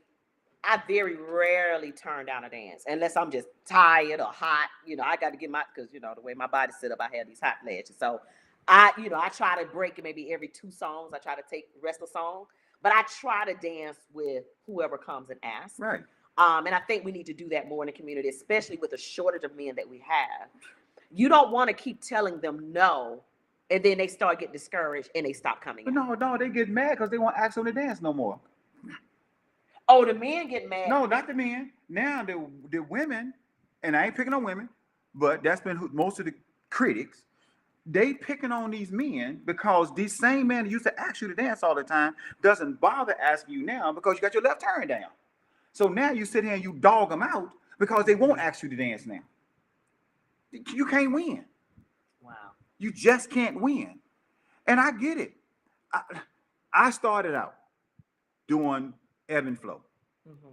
very rarely turn down a dance unless I'm just tired or hot. I got to get because the way my body's set up, I have these hot flashes. So I try to break it maybe every 2 songs. I try to take the rest of the song, but I try to dance with whoever comes and asks. Right. And I think we need to do that more in the community, especially with the shortage of men that we have. You don't want to keep telling them no, and then they start getting discouraged and they stop coming out. No, they get mad because they won't ask them to dance no more. Oh, the men get mad. No, not the men. Now the women, and I ain't picking on women, but that's been most of the critics. They picking on these men because these same men that used to ask you to dance all the time doesn't bother asking you now because you got your left turn down. So now you sit here and you dog them out because they won't ask you to dance now. You can't win. Wow. You just can't win. And I get it. I started out doing ebb and flow. Mm-hmm.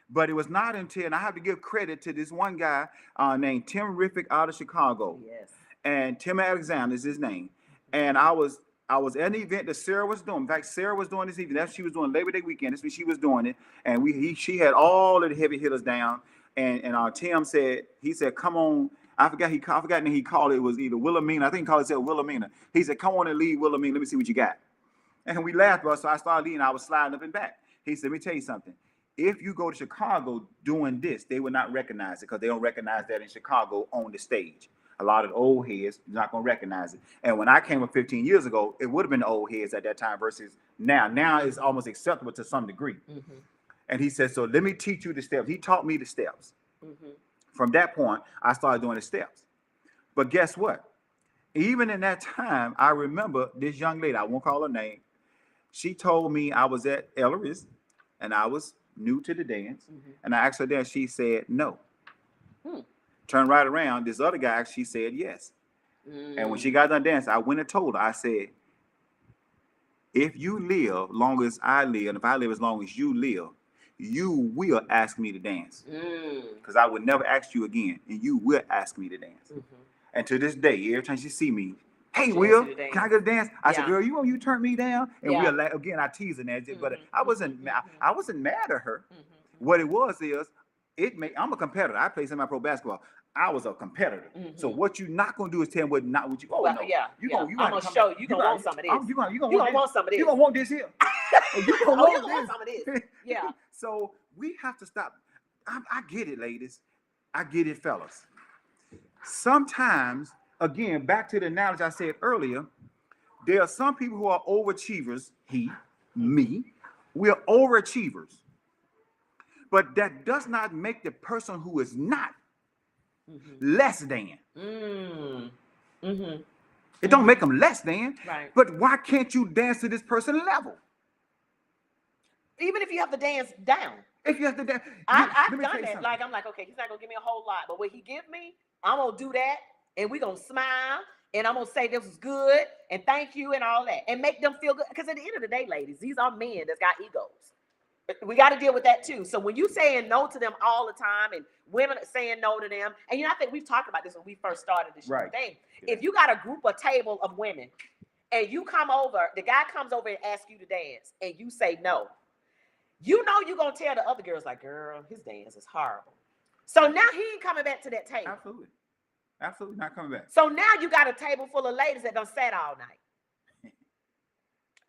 But it was not until, and I have to give credit to this one guy named Tim Riffick out of Chicago. Yes. And Tim Alexander is his name. And I was at an event that Sarah was doing. In fact, Sarah was doing this evening. That's she was doing Labor Day weekend. That's when she was doing it. And she had all of the heavy hitters down. And Tim said, come on. I forgot and he called it. It was either Wilhelmina. I think he called it Wilhelmina. He said, come on and lead Wilhelmina. Let me see what you got. And we laughed, bro. So I started leading. I was sliding up and back. He said, let me tell you something. If you go to Chicago doing this, they will not recognize it because they don't recognize that in Chicago on the stage. A lot of the old heads are not going to recognize it. And when I came up 15 years ago, it would have been the old heads at that time versus now. Now it's almost acceptable to some degree. Mm-hmm. And he said, so let me teach you the steps. He taught me the steps. Mm-hmm. From that point, I started doing the steps. But guess what? Even in that time, I remember this young lady, I won't call her name. She told me I was at Ellery's and I was new to the dance. Mm-hmm. And I asked her there, she said no. Turned right around, this other guy, she said yes. And when she got done dancing, I went and told her, I said, if you live long as I live, and if I live as long as you live, you will ask me to dance. Because I would never ask you again, and you will ask me to dance. Mm-hmm. And to this day, every time she see me, hey, Will, can I get a dance? I said, girl, you turn me down? And we'll like, again, I tease her that, but I wasn't mad at her. Mm-hmm. What it was is, I'm a competitor. I played semi-pro basketball. I was a competitor. Mm-hmm. So what you're not gonna do is tell me what you. Oh, well, no. I'm gonna show you. You're gonna want some of this. You're gonna want some of this. You're gonna want this here. You're gonna want some of this. Yeah. So we have to stop. I get it, ladies. I get it, fellas. Sometimes, again, back to the analogy I said earlier, there are some people who are overachievers. Me, we're overachievers. But that does not make the person who is not less than. It don't make them less than. Right. But why can't you dance to this person's level? Even if you have to dance down. If you have to dance. I've done that. Like, I'm like, okay, he's not going to give me a whole lot. But what he give me, I'm going to do that. And we're going to smile. And I'm going to say this was good. And thank you and all that. And make them feel good. Because at the end of the day, ladies, these are men that's got egos. We got to deal with that too. So when you saying no to them all the time and women saying no to them, and I think we've talked about this when we first started this thing. Yeah. If you got a table of women and you come over, the guy comes over and asks you to dance and you say no, you know you're going to tell the other girls like, girl, his dance is horrible. So now he ain't coming back to that table. Absolutely not coming back. So now you got a table full of ladies that done sat all night.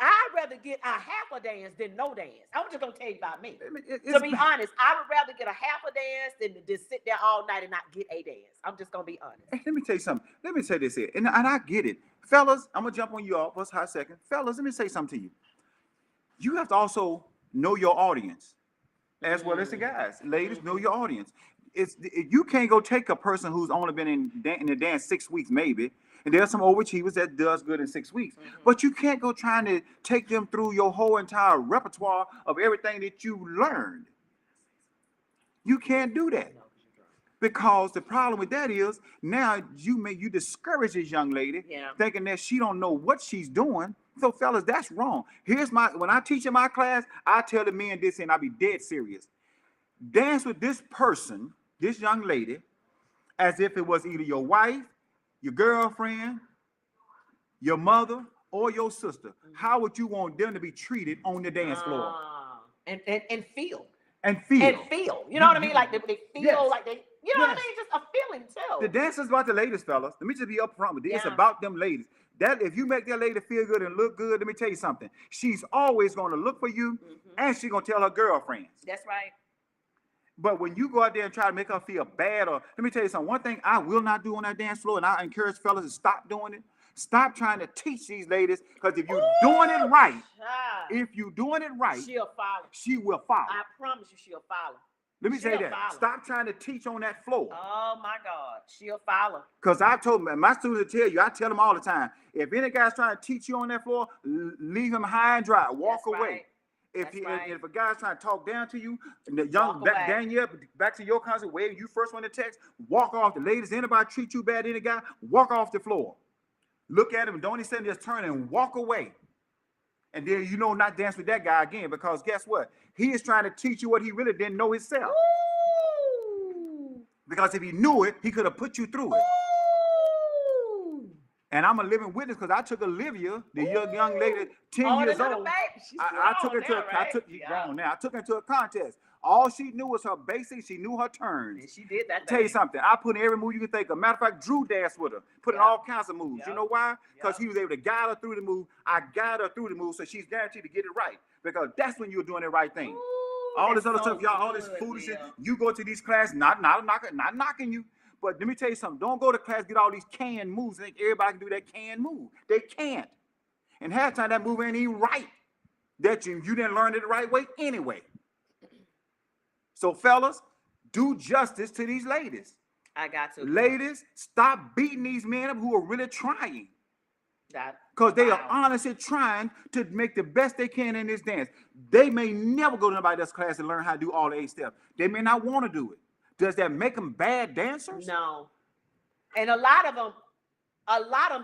I'd rather get a half a dance than no dance. I'm just going to tell you about me. To be honest, I would rather get a half a dance than to just sit there all night and not get a dance. I'm just going to be honest. Hey, let me tell you something. Let me say this here. And I get it. Fellas, I'm going to jump on you all for a hot second. Fellas, let me say something to you. You have to also know your audience as well as the guys. Ladies, know your audience. You can't go take a person who's only been in the dance 6 weeks maybe, and there's some overachievers that does good in 6 weeks. But you can't go trying to take them through your whole entire repertoire of everything that you learned. You can't do that. Because the problem with that is now you discourage this young lady thinking that she don't know what she's doing. So fellas, that's wrong. When I teach in my class, I tell the men this and I be dead serious. Dance with this person, this young lady, as if it was either your wife, your girlfriend, your mother, or your sister. How would you want them to be treated on the dance floor? And feel. And feel. You know what I mean? Like they feel like they, you know what I mean? Just a feeling too. The dance is about the ladies, fellas. Let me just be upfront with this. It's about them ladies. That if you make that lady feel good and look good, let me tell you something. She's always going to look for you, and she's going to tell her girlfriends. That's right. But when you go out there and try to make her feel bad, or let me tell you something, one thing I will not do on that dance floor, and I encourage fellas to stop doing it. Stop trying to teach these ladies, because if you're doing it right, she'll follow. she will follow. I promise you, she'll follow. Let me say She'll that. follow. Stop trying to teach on that floor. Oh my God, she'll follow. Because I told my students to tell you, I tell them all the time, if any guy's trying to teach you on that floor, leave him high and dry. Walk That's away. right. If a guy's trying to talk down to you, the young Danielle, back to your concert, where you first want to text, walk off. The ladies, anybody treat you bad, any guy, walk off the floor. Look at him, don't even just turn and walk away. And then not dance with that guy again, because guess what? He is trying to teach you what he really didn't know himself. Ooh. Because if he knew it, he could have put you through it. Ooh. And I'm a living witness, because I took Olivia, the young lady, 10 years old. I took her to I took her to a contest. All she knew was her basics. She knew her turns. And she did that. Tell you something. I put in every move you can think of. Matter of fact, Drew danced with her. Put in all kinds of moves. You know why? Because he was able to guide her through the move. I guide her through the move, so she's guaranteed to get it right. Because that's when you're doing the right thing. Ooh, all this other stuff, y'all, all this foolishness. You go to these classes, not knocking you. But let me tell you something. Don't go to class, get all these canned moves. Think everybody can do that canned move. They can't. And half the time that move ain't even right. That you didn't learn it the right way anyway. So fellas, do justice to these ladies. I got to. Ladies, stop beating these men up who are really trying. Because they are honestly trying to make the best they can in this dance. They may never go to nobody else's class and learn how to do all the 8 steps. They may not want to do it. Does that make them bad dancers? No. And a lot of them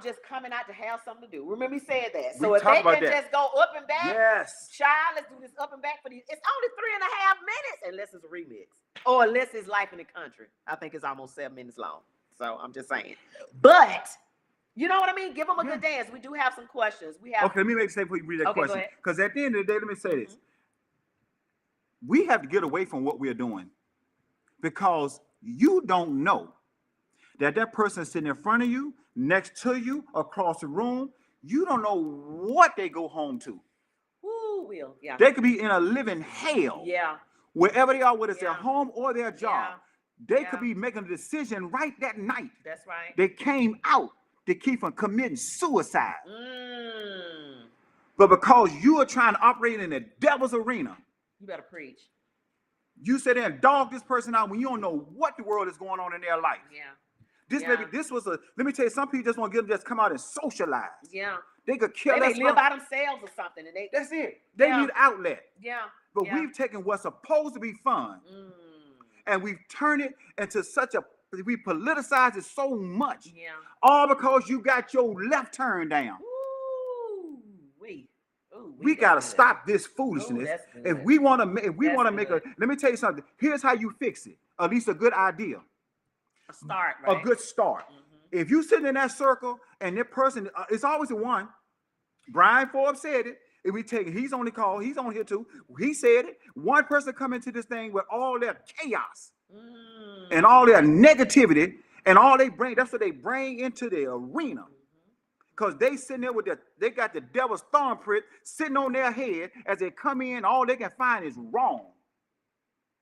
just coming out to have something to do. Remember, he said that. So if they can just go up and back, yes. Child, let's do this up and back for these. It's only 3.5 minutes, unless it's a remix. Or unless it's Life in the Country. I think it's almost 7 minutes long. So I'm just saying. But you know what I mean? Give them a good dance. We do have some questions. Okay, let me make a statement before you read that question. Because at the end of the day, let me say this. We have to get away from what we're doing. Because you don't know that person is sitting in front of you, next to you, across the room. You don't know what they go home to. Ooh, Will. Yeah. They could be in a living hell. Yeah. Wherever they are, whether it's their home or their job. They could be making a decision right that night. That's right. They came out to keep from committing suicide. But because you are trying to operate in the devil's arena. You better preach. You sit there and dog this person out when you don't know what the world is going on in their life. Let me tell you, some people just want to get them just come out and socialize. Yeah. They could kill They live by themselves or something. And that's it. They need outlet. Yeah. But we've taken what's supposed to be fun and we've turned it into we politicize it so much. Yeah. All because you got your left turn down. Ooh, we gotta stop this foolishness. If we want to make let me tell you something. Here's how you fix it. At least a good idea. A start, right? A good start. If you sit in that circle and that person, it's always the one. Brian Forbes said it. If we take it, he's on the call. He's on here too. He said it. One person come into this thing with all their chaos and all their negativity and all they bring. That's what they bring into the arena. Because they sitting there they got the devil's thumbprint sitting on their head as they come in. All they can find is wrong.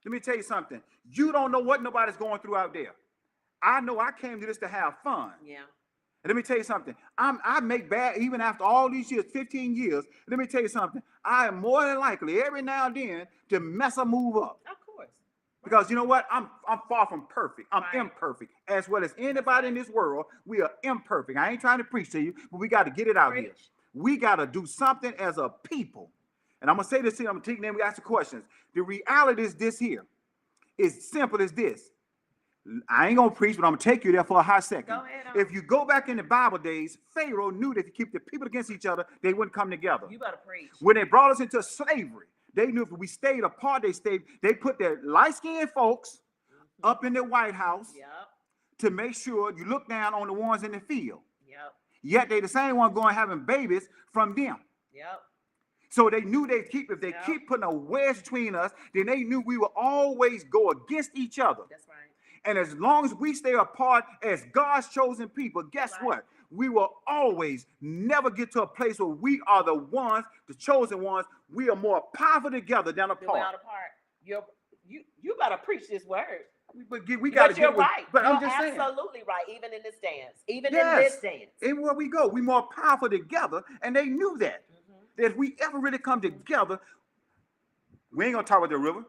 Let me tell you something. You don't know what nobody's going through out there. I know I came to this to have fun. Yeah. And let me tell you something. I make bad, even after all these years, 15 years. Let me tell you something. I am more than likely every now and then to mess a move up. Of course. Because you know what? I'm far from perfect. I'm imperfect. As well as anybody in this world, we are imperfect. I ain't trying to preach to you, but we got to get it out here. We got to do something as a people. And I'm going to say this here. I'm going to take them. We ask the questions. The reality is this here. It's simple as this. I ain't going to preach, but I'm going to take you there for a hot second. Go ahead. If you go back in the Bible days, Pharaoh knew that if you keep the people against each other, they wouldn't come together. You better preach. When they brought us into slavery, they knew if we stayed apart, they put their light-skinned folks up in the White House to make sure you look down on the ones in the field. Yet they the same one going having babies from them. So they knew if they keep putting a wedge between us, then they knew we will always go against each other. That's right. And as long as we stay apart as God's chosen people, guess what? We will always never get to a place where we are the ones, the chosen ones. We are more powerful together than apart. you better preach this word. We got to But you're get right. But You're I'm just saying. absolutely right. Even in this dance, even in Yes. this dance, Everywhere we go, we more powerful together, and they knew that. Mhm. That if we ever really come together, we ain't gonna talk about the river,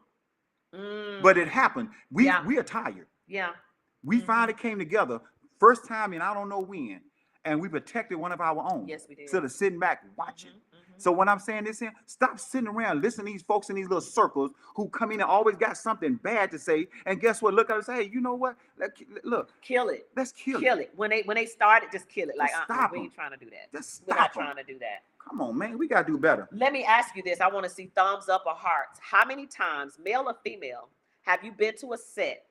but it happened. We are tired. Yeah. We finally came together, first time in I don't know when, and we protected one of our own. Yes, we did. Instead of sitting back watching. So when I'm saying this here, stop sitting around listening to these folks in these little circles who come in and always got something bad to say. And guess what? Look at us, hey, you know what? Look, kill it. Let's kill it. When they started, just kill it. Like, stop we 'em. ain't trying to do that. Just We're not stop 'em. trying to do that. Come on, man. We gotta do better. Let me ask you this. I want to see thumbs up or hearts. How many times, male or female, have you been to a set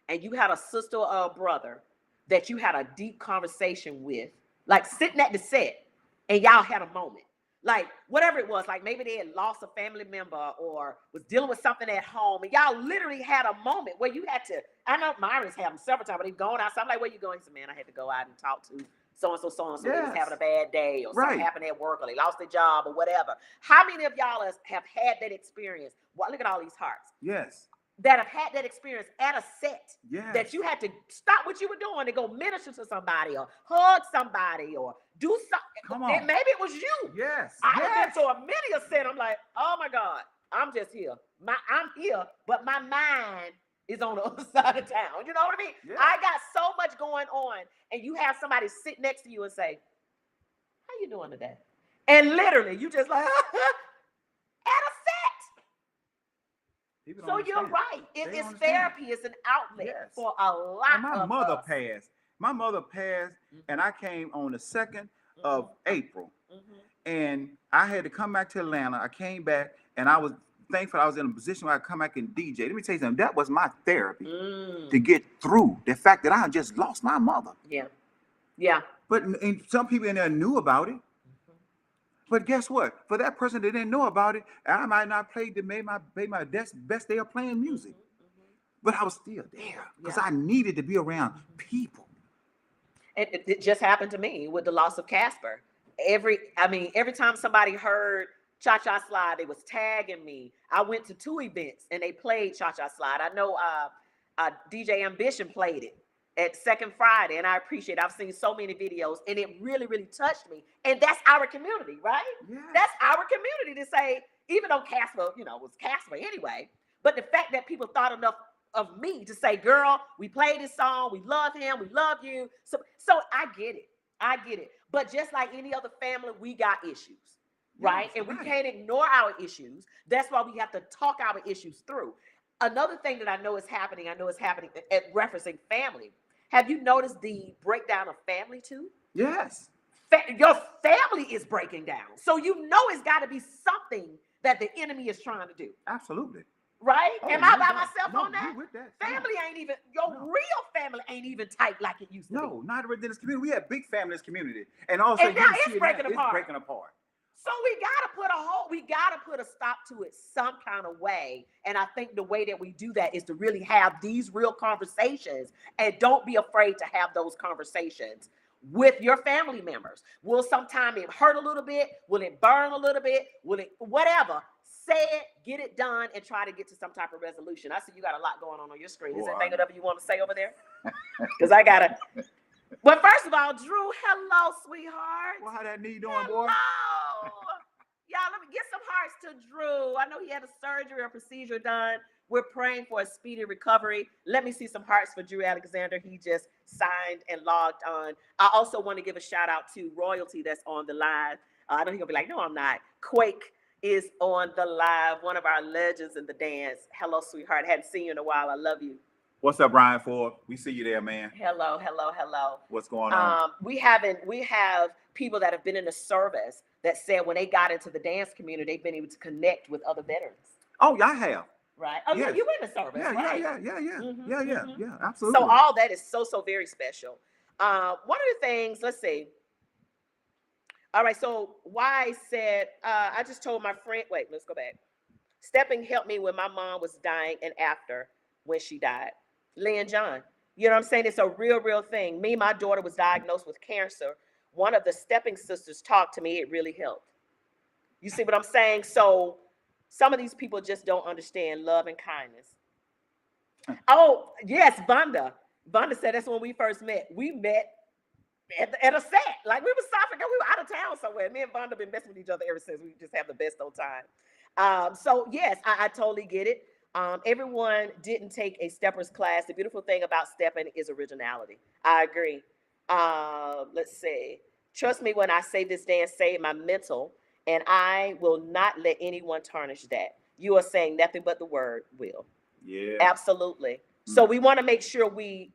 and you had a sister or a brother that you had a deep conversation with, like sitting at the set, and y'all had a moment? Like whatever it was, like maybe they had lost a family member or was dealing with something at home, and y'all literally had a moment where you had to. I know Myron's had them several times, but he's going outside. I'm like, where you going? He said, man, I had to go out and talk to so and so. They was having a bad day, or something happened at work, or they lost their job, or whatever. How many of y'all have had that experience? Well, look at all these hearts. Yes. That have had that experience at a set. Yes. That you had to stop what you were doing to go minister to somebody or hug somebody or do something. Come on. And maybe it was you. Yes. I have been to a many a set. I'm like, oh my God, I'm just here. I'm here, but my mind is on the other side of town. You know what I mean? Yeah. I got so much going on, and you have somebody sit next to you and say, how you doing today? And literally, you just like, at a set. So you're right. It's therapy. It's an outlet for a lot of mother passed. My mother passed, and I came on the 2nd of April. And I had to come back to Atlanta. I came back, and I was thankful I was in a position where I could come back and DJ. Let me tell you something. That was my therapy to get through the fact that I just lost my mother. Yeah. Yeah. But and some people in there knew about it. But guess what? For that person that didn't know about it, I might not play the made my best day of playing music. But I was still there because I needed to be around people. It just happened to me with the loss of Casper. Every time somebody heard Cha Cha Slide, they was tagging me. I went to 2 events and they played Cha Cha Slide. I know DJ Ambition played it at Second Friday, and I appreciate it. I've seen so many videos, and it really, really touched me. And that's our community, right? Yeah. That's our community to say, even though Casper, was Casper anyway, but the fact that people thought enough of me to say, girl, we played this song, we love him, we love you. So I get it. But just like any other family, we got issues, right? And we can't ignore our issues. That's why we have to talk our issues through. Another thing that I know is happening at referencing family. Have you noticed the breakdown of family too? Yes. Your family is breaking down. So it's got to be something that the enemy is trying to do. Absolutely. Right? Am I by myself on that? With that? Family ain't even, real family ain't even tight like it used to be. No, not in this community. We have big family in this community. And also, and now it's breaking apart. So we gotta put a stop to it some kind of way. And I think the way that we do that is to really have these real conversations, and don't be afraid to have those conversations with your family members. Will sometime it hurt a little bit? Will it burn a little bit? Will it, whatever? Say it, get it done, and try to get to some type of resolution. I see you got a lot going on your screen. Is there anything whatever you want to say over there? Because I gotta. Well, first of all, Drew, hello, sweetheart. Well, how that knee doing, boy? Y'all, let me get some hearts to Drew. I know he had a surgery or procedure done. We're praying for a speedy recovery. Let me see some hearts for Drew Alexander. He just signed and logged on. I also want to give a shout out to Royalty that's on the live. I know he's gonna be like, no, I'm not. Quake is on the live, one of our legends in the dance. Hello, sweetheart. Hadn't seen you in a while. I love you. What's up, Brian Ford? We see you there, man. Hello. What's going on? We have people that have been in the service that said when they got into the dance community, they've been able to connect with other veterans. Oh, yeah, I have. Right. Oh, yes. Yeah, you in the service. Yeah, right? Yeah, absolutely. So all that is so very special. One of the things, let's see. All right, so why said, I just told my friend, wait, let's go back. Stepping helped me when my mom was dying and after when she died. Lynn John, you know what I'm saying? It's a real thing. Me, my daughter was diagnosed with cancer. One of the Stepping sisters talked to me. It really helped. You see what I'm saying? So some of these people just don't understand love and kindness. Oh, yes, Vonda. Vonda said that's when we first met. We met at a set. Like we was South Africa, we were out of town somewhere. Me and Vonda been messing with each other ever since. We just have the best old time. So yes, I totally get it. Everyone didn't take a steppers class. The beautiful thing about stepping is originality. I agree. Let's see. Trust me when I say this dance saved my mental, and I will not let anyone tarnish that. You are saying nothing but the word will. Yeah. Absolutely. So we want to make sure we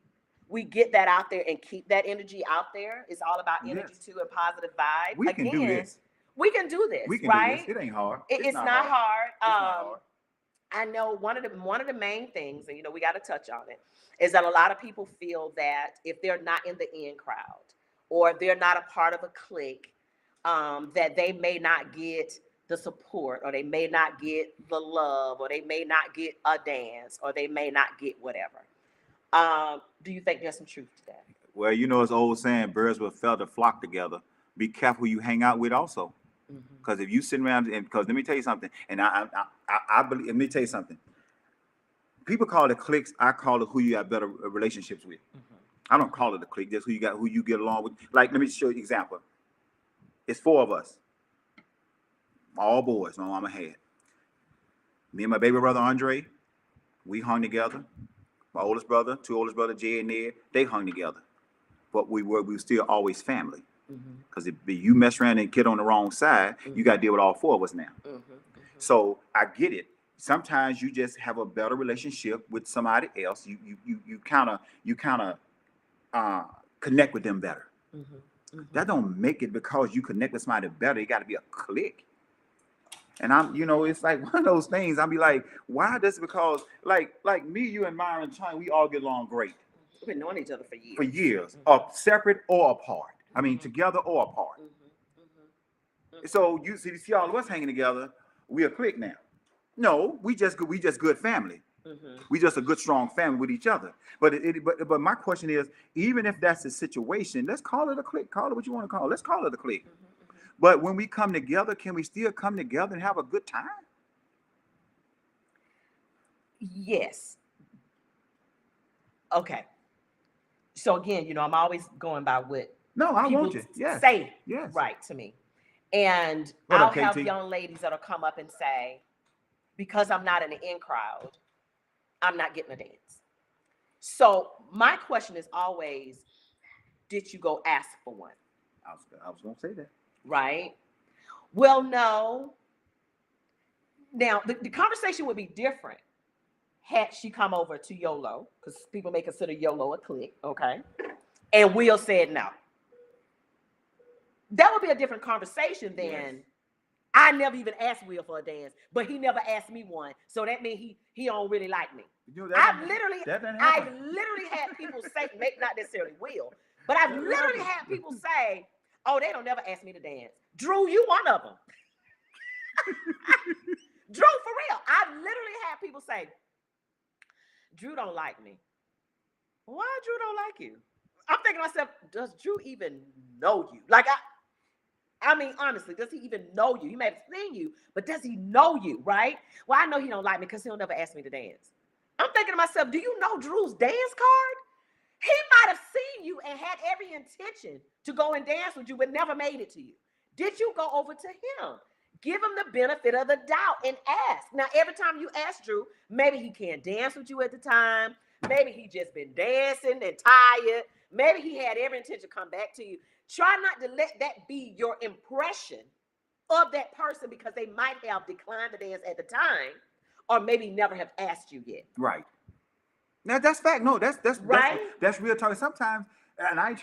get that out there and keep that energy out there. It's all about energy too, and positive vibe. We can do this. We can do this. We can right? do this. It ain't hard. It's not hard. It's not hard. I know one of the main things, and we got to touch on it, is that a lot of people feel that if they're not in the in crowd or if they're not a part of a clique, that they may not get the support, or they may not get the love, or they may not get a dance, or they may not get whatever. Do you think there's some truth to that? Well, it's old saying, birds will feather flock together. Be careful who you hang out with also. Because if you sit around, and because let me tell you something, and I believe, let me tell you something. People call it cliques. I call it who you have better relationships with. I don't call it a clique. Just who you get along with. Like, let me show you an example. It's 4 of us, all boys. My mama had. Me and my baby brother Andre, we hung together. My oldest brother, 2 oldest brothers, Jay and Ned, they hung together. But we were still always family. Because if you mess around and get on the wrong side, you got to deal with all 4 of us now. So I get it. Sometimes you just have a better relationship with somebody else. You kind of connect with them better. That don't make it because you connect with somebody better. It got to be a clique. And it's like one of those things. I'll be like, why does it? Because like me, you, and Myron and China, we all get along great. We've been knowing each other for years. Separate or apart. I mean, together or apart. So you see all of us hanging together. We a clique now. No, we just good family. We just a good strong family with each other. But my question is, even if that's the situation, let's call it a clique. Call it what you want to call it. Let's call it a clique. But when we come together, can we still come together and have a good time? Yes. Okay. So again, I'm always going by what I people want you. Yes. say yes. right to me. And What I'll up, have KT? young ladies that'll come up and say, because I'm not in the in crowd, I'm not getting a dance. So my question is always, did you go ask for one? I was going to say that. Right? Well, no. Now, the conversation would be different had she come over to YOLO, because people may consider YOLO a clique, okay? And Will said no. That would be a different conversation than, yes. I never even asked Will for a dance, but he never asked me one. So that means he don't really like me. I've literally had people say, maybe not necessarily Will, but I've literally had people say, oh, they don't never ask me to dance. Drew, you one of them. Drew, for real. I've literally had people say, Drew don't like me. Why Drew don't like you? I'm thinking to myself, does Drew even know you? Like, I mean, honestly, does he even know you? He may have seen you, but does he know you, right? Well, I know he don't like me because he'll never ask me to dance. I'm thinking to myself, do you know Drew's dance card? He might have seen you and had every intention to go and dance with you, but never made it to you. Did you go over to him? Give him the benefit of the doubt and ask. Now, every time you ask Drew, maybe he can't dance with you at the time. Maybe he just been dancing and tired. Maybe he had every intention to come back to you. Try not to let that be your impression of that person, because they might have declined the dance at the time, or maybe never have asked you yet. Right. Now that's fact. No, that's right. That's real talk. Sometimes, and I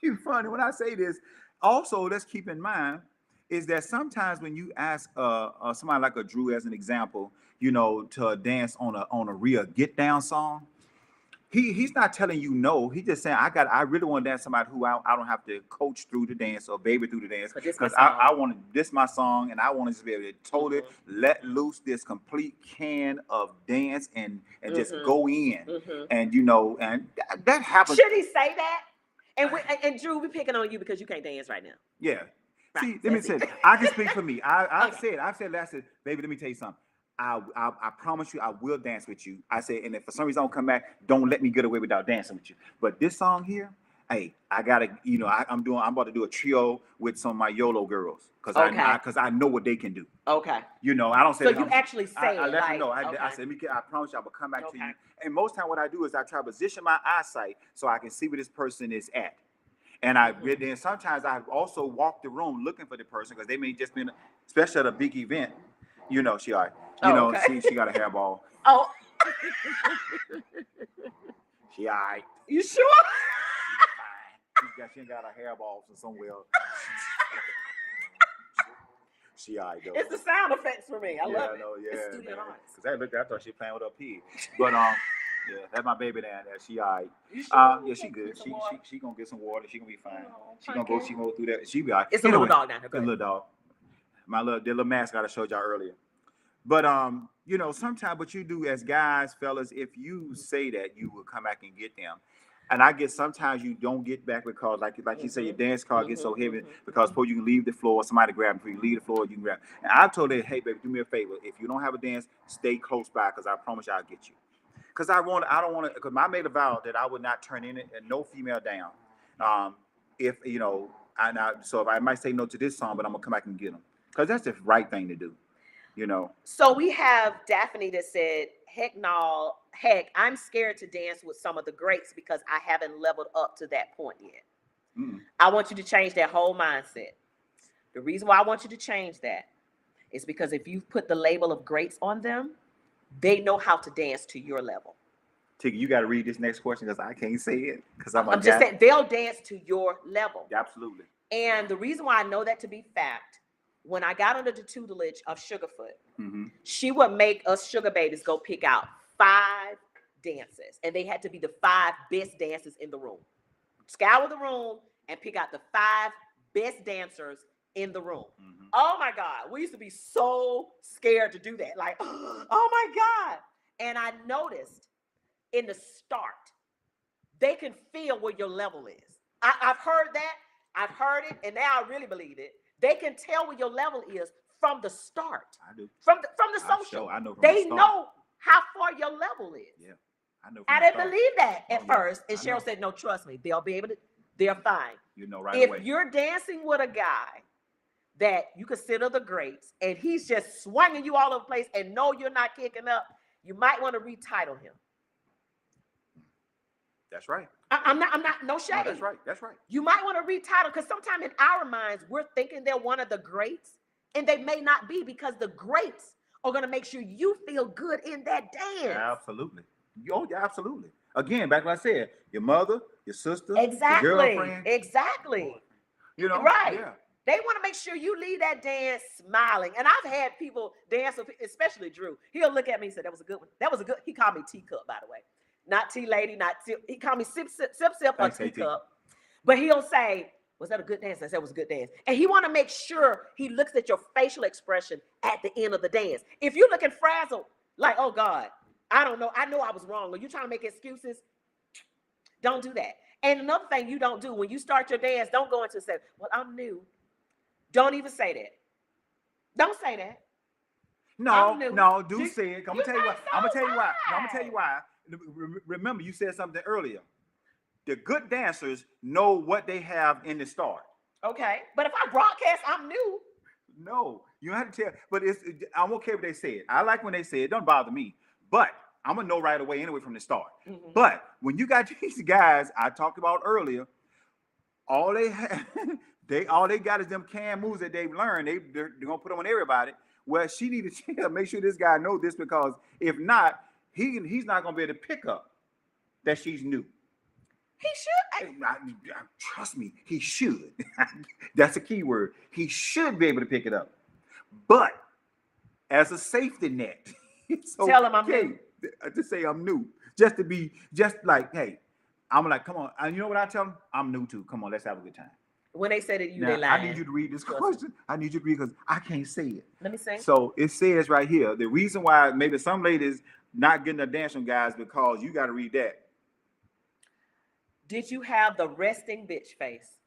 you funny when I say this. Also, let's keep in mind is that sometimes when you ask somebody like a Drew, as an example, to dance on a real get down song, he's not telling you no. He's just saying I really want to dance somebody who I don't have to coach through the dance or baby through the dance, because I want to, this my song, and I want to be able to totally let loose this complete can of dance and just go in and and that happens. Should he say that? And Drew, we're picking on you because you can't dance right now. Yeah. Right. See, let me say, I can speak for me. I've said last, baby, let me tell you something. I promise you, I will dance with you. I said, and if for some reason I don't come back, don't let me get away without dancing with you. But this song here, hey, I gotta, I'm about to do a trio with some of my YOLO girls because Okay. because I know what they can do. Okay. I don't say. So you actually say I it, let like, them know. okay. I said, I promise you, I will come back to Okay. you. And most time, what I do is I try to position my eyesight so I can see where this person is at. And then sometimes I also walk the room looking for the person because they may just been, especially at a big event. She all right. Okay. She got a hairball. Oh, She all right. you sure? She got a hairball from somewhere. She all right though. It's the sound effects for me. I love it. Yeah, it's studio arts. Because I thought she playing with her pig. But yeah, that's my baby down there. She all right. You sure? Yeah, she good. She gonna get some water. She gonna be fine. Oh, She gonna go through that. She be all right. It's a little dog down there. The little dog. The little mascot I showed y'all earlier. But sometimes what you do as guys, fellas, if you say that you will come back and get them, and I guess sometimes you don't get back because, like you say, your dance card gets so heavy because before you can leave the floor, somebody grab them. Before you leave the floor, you can grab. And I told her, hey, baby, do me a favor. If you don't have a dance, stay close by because I promise you I'll get you. Because I don't want to. Because I made a vow that I would not turn no female down. So if I might say no to this song, but I'm gonna come back and get them because that's the right thing to do. So we have Daphne that said, heck, I'm scared to dance with some of the greats because I haven't leveled up to that point yet. I want you to change that whole mindset. The reason why I want you to change that is because if you put the label of greats on them, they know how to dance to your level. Tiggy, you got to read this next question because I can't say it because I'm just saying they'll dance to your level. Absolutely. And the reason why I know that to be fact, when I got under the tutelage of Sugarfoot, she would make us sugar babies go pick out 5 dances, and they had to be the 5 best dancers in the room. Scour the room and pick out the 5 best dancers in the room. Oh my God, we used to be so scared to do that. Like, oh my God. And I noticed in the start, they can feel where your level is. I've heard that. I've heard it, and now I really believe it. They can tell where your level is from the start. I do. From the social. I know. They know how far your level is. Yeah, I know. I didn't believe that at first, and Cheryl said, "No, trust me. They'll be able to. They're fine. Right away. If you're dancing with a guy that you consider the greats, and he's just swinging you all over the place, and no, you're not kicking up, you might want to retitle him." That's right. I'm not, no shade. No, that's right. You might want to retitle because sometimes in our minds, we're thinking they're one of the greats, and they may not be because the greats are going to make sure you feel good in that dance. Absolutely. Oh, yeah, absolutely. Again, back like I said, your mother, your sister, exactly. your girlfriend. Exactly. Right. Yeah. They want to make sure you leave that dance smiling. And I've had people dance, especially Drew. He'll look at me and say, that was a good one. That was a good, he called me Teacup, by the way. Not tea lady, not tea. He called me sip or teacup. But he'll say, was that a good dance? I said it was a good dance. And he want to make sure he looks at your facial expression at the end of the dance. If you're looking frazzled, like, oh God, I don't know. I know I was wrong. Or you trying to make excuses, don't do that. And another thing you don't do, when you start your dance, don't go into say, well, I'm new. Don't even say that. Don't say that. No, do say it. I'm going to tell you why. I'm going to tell you why. Remember, you said something earlier. The good dancers know what they have in the start. Okay, but if I broadcast, I'm new. No, you have to tell. But I'm okay if they say it. I like when they say it. Don't bother me. But I'm gonna know right away anyway from the start. But when you got these guys I talked about earlier, all they have, all they got is them can moves that they've learned. They're gonna put them on everybody. Well, she need to make sure this guy know this because if not, he's not gonna be able to pick up that she's new. He should. Trust me, he should. That's a key word. He should be able to pick it up. But as a safety net, it's tell him I'm new. To say I'm new. Just to be just like, hey, I'm like, come on. And you know what I tell them? I'm new too. Come on, let's have a good time. When they said it, they lied. I need you to read this question. I need you to read because I can't say it. Let me say. So it says right here, the reason why maybe some ladies not getting a dance from guys because you got to read that. Did you have the resting bitch face?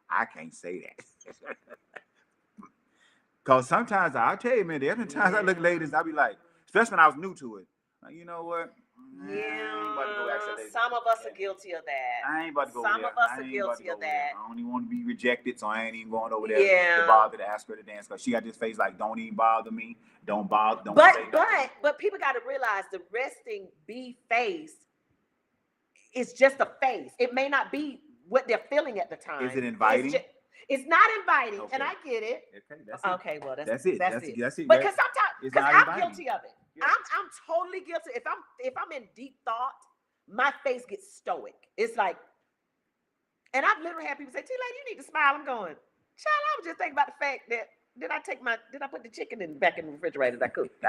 I can't say that. Cause sometimes I'll tell you, man, the other times I look at ladies, I be like, especially when I was new to it. Like, you know what? I ain't about to go ask that lady. Some of us are guilty of that. I ain't about to go Some over there. of us I are ain't guilty about of to go over that. there. I don't even want to be rejected, so I ain't even going over there Yeah. to bother to ask her to dance. Cause she got this face like, don't even bother me. Don't bother. Don't say nothing. But people got to realize the resting bee face is just a face. It may not be what they're feeling at the time. Is it inviting? It's not inviting, Okay. and I get it. Okay, that's it. Okay, well, That's it. That's it. That's it. Because sometimes, it's because not I'm inviting. guilty of it. Yeah. I'm totally guilty. If I'm in deep thought, my face gets stoic. It's like, and I've literally had people say, "T-Lady, you need to smile." I'm going, child, I was just thinking about the fact that did I put the chicken back in the refrigerator that I cooked?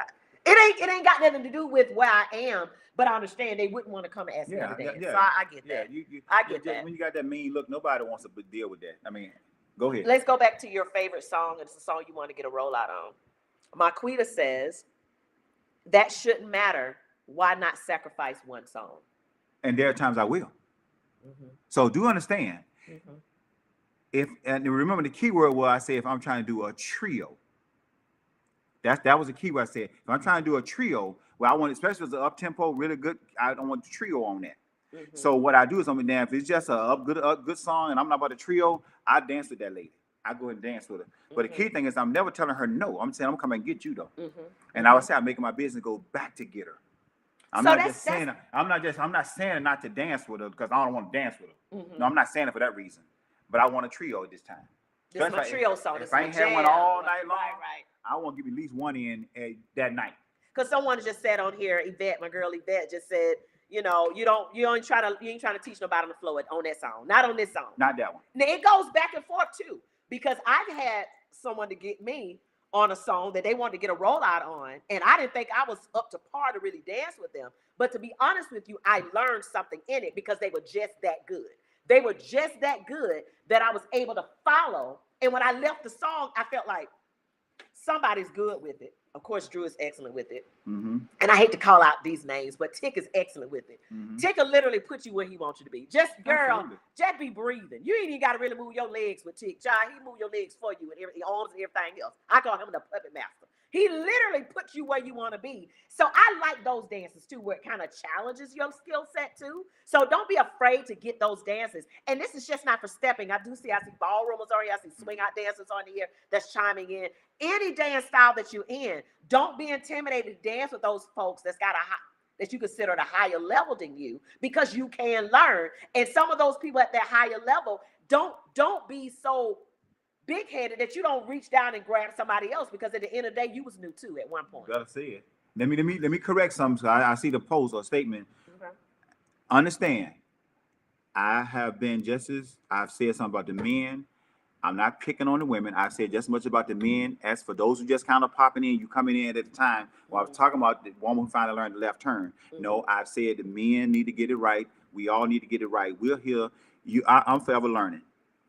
It ain't got nothing to do with where I am, but I understand they wouldn't want to come and ask me to dance. So I get that. I get that. When you got that mean look, nobody wants to deal with that. I mean, go ahead. Let's go back to your favorite song. It's a song you want to get a rollout on. Marquita says, that shouldn't matter. Why not sacrifice one song? And there are times I will. Mm-hmm. So do understand. Mm-hmm. And remember the key word was I say if I'm trying to do a trio. That was a key word I said. If I'm trying to do a trio, well, I want, especially if it's an up tempo, really good. I don't want the trio on that. Mm-hmm. So what I do is I'm gonna dance. If it's just a good song, and I'm not about a trio, I dance with that lady. I go and dance with her. But the key thing is I'm never telling her no. I'm saying I'm coming and get you though. Mm-hmm. And I would say I'm making my business go back to get her. I'm not saying not to dance with her because I don't want to dance with her. Mm-hmm. No, I'm not saying it for that reason. But I want a trio at this time. This is my trio song. If I ain't had one all night long, right. I want to give at least one in that night. Because someone just said on here, Yvette, my girl Yvette, just said, you ain't trying to teach nobody on the floor on that song. Not on this song. Not that one. Now, it goes back and forth too. Because I've had someone to get me on a song that they wanted to get a rollout on, and I didn't think I was up to par to really dance with them. But to be honest with you, I learned something in it because they were just that good. They were just that good that I was able to follow. And when I left the song, I felt like somebody's good with it. Of course, Drew is excellent with it. Mm-hmm. And I hate to call out these names, but Tick is excellent with it. Mm-hmm. Tick will literally put you where he wants you to be. Just, girl, absolutely. Just be breathing. You ain't even got to really move your legs with Tick. Child, he move your legs for you and your arms and everything else. I call him the puppet master. He literally puts you where you want to be. So I like those dances too, where it kind of challenges your skill set too. So don't be afraid to get those dances. And this is just not for stepping. I see ballroomers on here. I see swing out dancers on here that's chiming in. Any dance style that you're in, don't be intimidated to dance with those folks that you consider at a higher level than you, because you can learn. And some of those people at that higher level, don't be so big-headed that you don't reach down and grab somebody else, because at the end of the day, you was new too at one point. You gotta say it. Let me correct something. So I see the post or statement. Okay. Understand, I have been I've said something about the men. I'm not picking on the women. I've said just as much about the men as for those who just kind of popping in, you coming in at the time. Well, I was talking about the woman who finally learned the left turn. Mm-hmm. No, I've said the men need to get it right. We all need to get it right. We're here. I'm forever learning.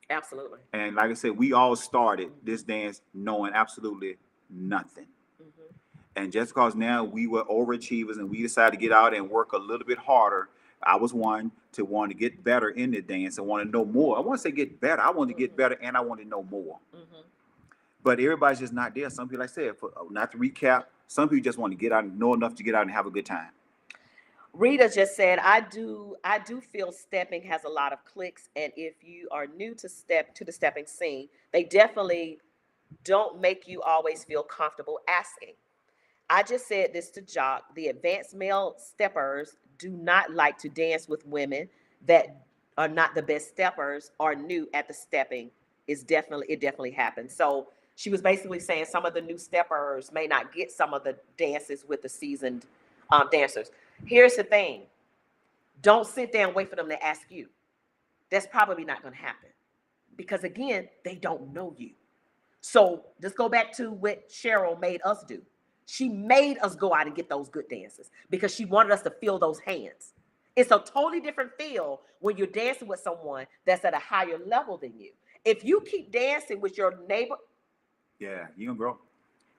Absolutely. And like I said, we all started this dance knowing absolutely nothing. Mm-hmm. And just because now we were overachievers and we decided to get out and work a little bit harder, I was one to want to get better in the dance and want to know more. I want to say get better. I want to get better and I want to know more. Mm-hmm. But everybody's just not there. Some people, like I said, not to recap, some people just want to get out and know enough to get out and have a good time. Rita just said, I do feel stepping has a lot of clicks, and if you are new to the stepping scene, they definitely don't make you always feel comfortable asking. I just said this to Jock. The advanced male steppers do not like to dance with women that are not the best steppers or new at the stepping. It definitely happens. So she was basically saying some of the new steppers may not get some of the dances with the seasoned dancers. Here's the thing. Don't sit there and wait for them to ask you. That's probably not going to happen, because again, they don't know you. So let's go back to what Cheryl made us do. She made us go out and get those good dances because she wanted us to feel those hands. It's a totally different feel when you're dancing with someone that's at a higher level than you. If you keep dancing with your neighbor, yeah, you're gonna grow.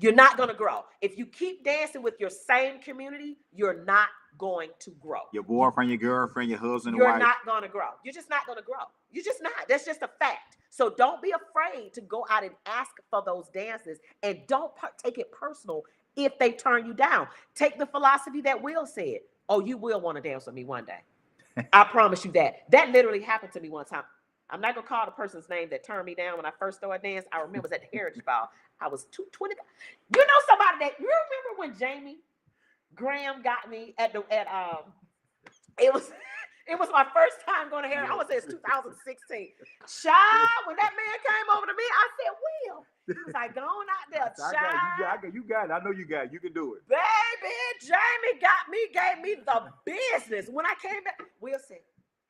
You're not gonna grow. If you keep dancing with your same community, you're not going to grow. Your boyfriend, your girlfriend, your husband, You're wife. not going to grow. You're just not going to grow. You're just not. That's just a fact. So don't be afraid to go out and ask for those dances, and don't take it personal if they turn you down. Take the philosophy that Will said. Oh, you will want to dance with me one day. I promise you that. That literally happened to me one time. I'm not going to call the person's name that turned me down when I first started dancing. I remember it was at the Heritage Ball. I was 20. You know somebody that, you remember when Jamie Graham got me it was my first time going to Heritage. I would say it's 2016. Child, when that man came over to me, I said, Will. He was like, go on out there, child. You got it. I know you got it. You can do it. Baby, Jamie gave me the business. When I came back, Will said,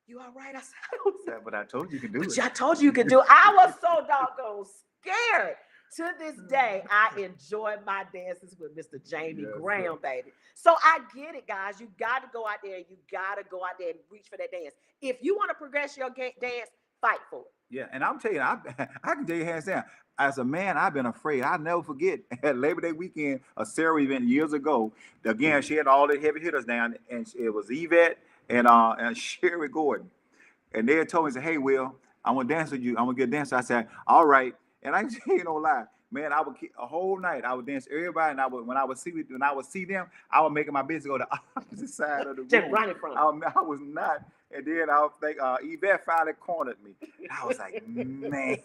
you all right? I said, I don't know. But I told you can do it. I told you could do it. I was so doggone scared. To this day, I enjoy my dances with Mr. Jamie Graham, baby. So I get it, guys. You got to go out there. You got to go out there and reach for that dance. If you want to progress your dance, fight for it. Yeah, and I'm telling you, I can tell you hands down. As a man, I've been afraid. I'll never forget at Labor Day weekend, a Sarah event years ago. Again, she had all the heavy hitters down, and it was Yvette and Sherry Gordon. And they had told me, said, hey, Will, I'm going to dance with you. I'm going to get a dancer. I said, all right. And I ain't no lie, man. I would a whole night. I would dance everybody, and when I would see them, I would make my business go to the opposite side of the room. Just right in front. I was not. And then I was think Yvette finally cornered me. I was like, man.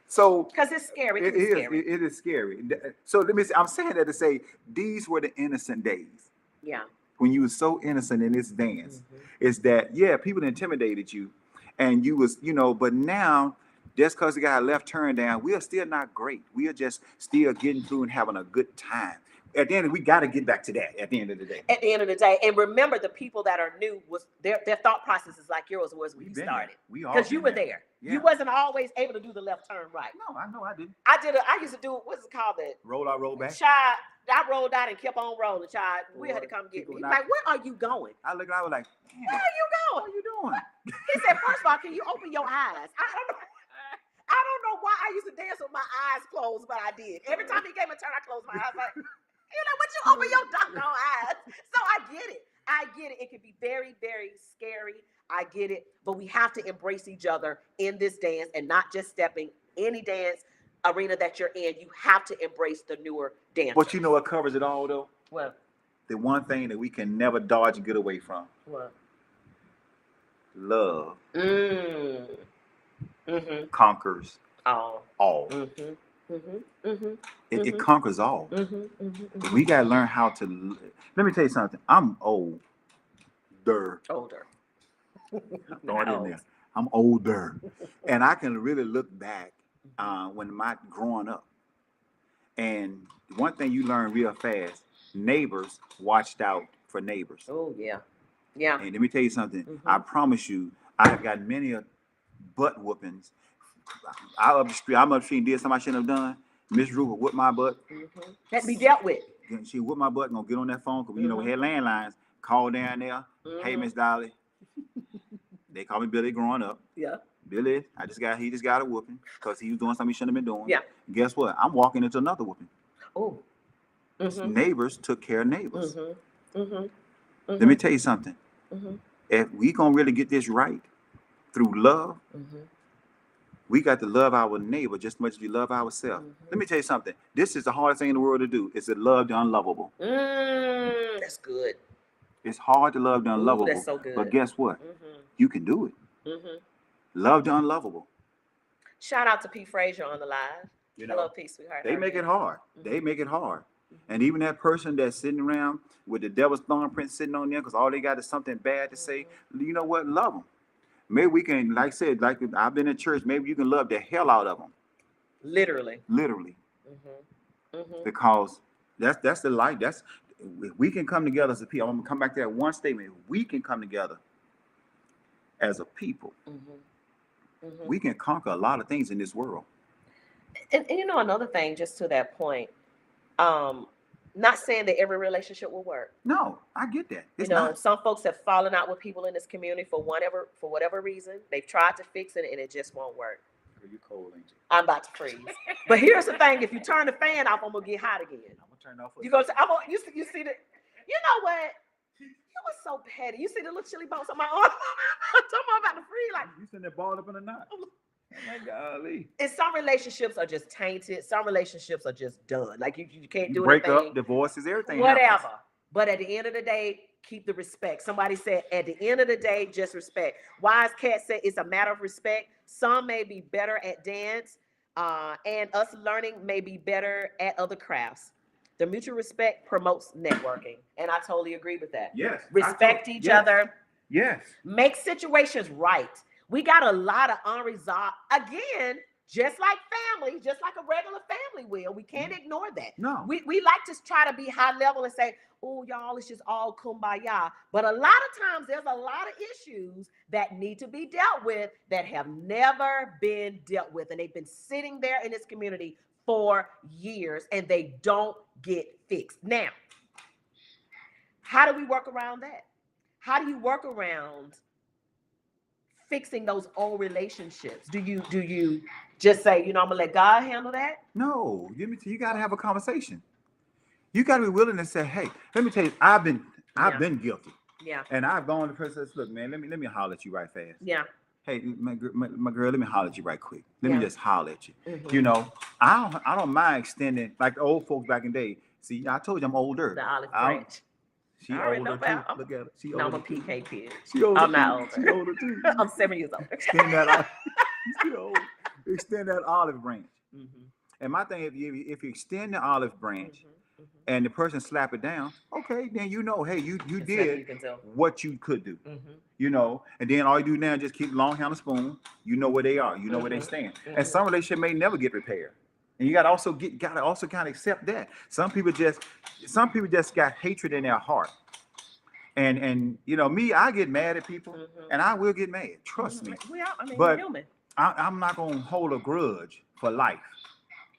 So because it's scary. It is scary. So let me say, I'm saying that to say these were the innocent days. Yeah. When you were so innocent in this dance, is that people intimidated you, and you was but now. Just because we got a left turn down, we are still not great. We are just still getting through and having a good time. At the end, we got to get back to that at the end of the day. At the end of the day. And remember, the people that are new, was their thought process is like yours was when you started. Because you were there. Yeah. You wasn't always able to do the left turn right. No, I know I didn't. I used to do, what's it called? That roll out, roll back. Child, I rolled out and kept on rolling, child. We had to come get me. Like, where are you going? I looked and I was like, where are you going? What are you doing? He said, first of all, can you open your eyes? I don't know why I used to dance with my eyes closed, but I did. Every time he gave me a turn, I closed my eyes. Like, what you open your doggone eyes? So I get it. It can be very, very scary. I get it. But we have to embrace each other in this dance and not just stepping any dance arena that you're in. You have to embrace the newer dance. But you know what covers it all, though? What? The one thing that we can never dodge and get away from. What? Love. Conquers all. It conquers all. We got to learn how to. Let me tell you something. I'm older. I'm older, and I can really look back when my growing up. And one thing you learn real fast: neighbors watched out for neighbors. Oh yeah, yeah. And let me tell you something. I promise you, I have got many butt whoopings. I'm up the street and did something I shouldn't have done. Miss Ruth whipped my butt. That be dealt with. She whipped my butt and gonna get on that phone because we had landlines. Call down there. Hey, Miss Dolly. They call me Billy growing up. Yeah. Billy, he just got a whooping because he was doing something he shouldn't have been doing. Yeah. And guess what? I'm walking into another whooping. Oh. Neighbors took care of neighbors. Let me tell you something. If we gonna really get this right through love, we got to love our neighbor just as much as we love ourselves. Let me tell you something. This is the hardest thing in the world to do. Is to love the unlovable. That's good. It's hard to love the unlovable. That's so good. But guess what? You can do it. Love the unlovable. Shout out to P. Frazier on the live. Hello, P, sweetheart. They make it hard. They make it hard. And even that person that's sitting around with the devil's thumbprint sitting on them because all they got is something bad to say, you know what? Love them. Maybe we can, like I said, like I've been in church, maybe you can love the hell out of them. Literally. Because that's the light. We can come together as a people. I'm going to come back to that one statement. We can come together as a people. We can conquer a lot of things in this world. And another thing, just to that point, not saying that every relationship will work. No, I get that. It's not. Some folks have fallen out with people in this community for whatever reason. They've tried to fix it and it just won't work. You cold, ain't you? I'm about to freeze. But here's the thing: if you turn the fan off, I'm gonna get hot again. I'm gonna turn off. You see the? You know what? so petty. You see the little chili bones on my arm? I'm about to free. Like, You sitting there balled up in a knot. Oh my golly. and some relationships are just tainted. Some relationships are just done. Like you can't do break anything. up, divorces, everything. Whatever. Happens. But at the end of the day, keep the respect. Somebody said, at the end of the day, just respect. Wise Cat said it's a matter of respect. Some may be better at dance, and us learning may be better at other crafts. The mutual respect promotes networking. And I totally agree with that. Yes. Respect each other. Yes. Make situations right. We got a lot of unresolved, again, just like family, just like a regular family will. We can't ignore that. No. We like to try to be high level and say, oh, y'all, it's just all kumbaya. But a lot of times there's a lot of issues that need to be dealt with that have never been dealt with. And they've been sitting there in this community for years and they don't get fixed. Now, how do we work around that? How do you work around fixing those old relationships? Do you just say, I'm gonna let God handle that? No, you got to have a conversation. You got to be willing to say, hey, let me tell you, I've been guilty. Yeah. And I've gone to the person and said, look, man, let me holler at you right fast. Yeah. Hey, my girl, let me holler at you right quick. Let me just holler at you. Mm-hmm. I don't mind extending, like the old folks back in the day. See, I told you I'm older. The olive branch. She older too. Look at her. She older. I'm a PK kid. She older. I'm not older. She older too. I'm 7 years old. Extend that. Extend that olive branch. Mm-hmm. And my thing, if you extend the olive branch, and the person slap it down, okay, then hey, you did what you could do. And then all you do now is just keep long handle spoon. You know where they are. You know where they stand. And some relationship may never get repaired. And you gotta also kind of accept that. Some people just got hatred in their heart. And me, I get mad at people, and I will get mad. Trust me. But we're human. I'm not gonna hold a grudge for life.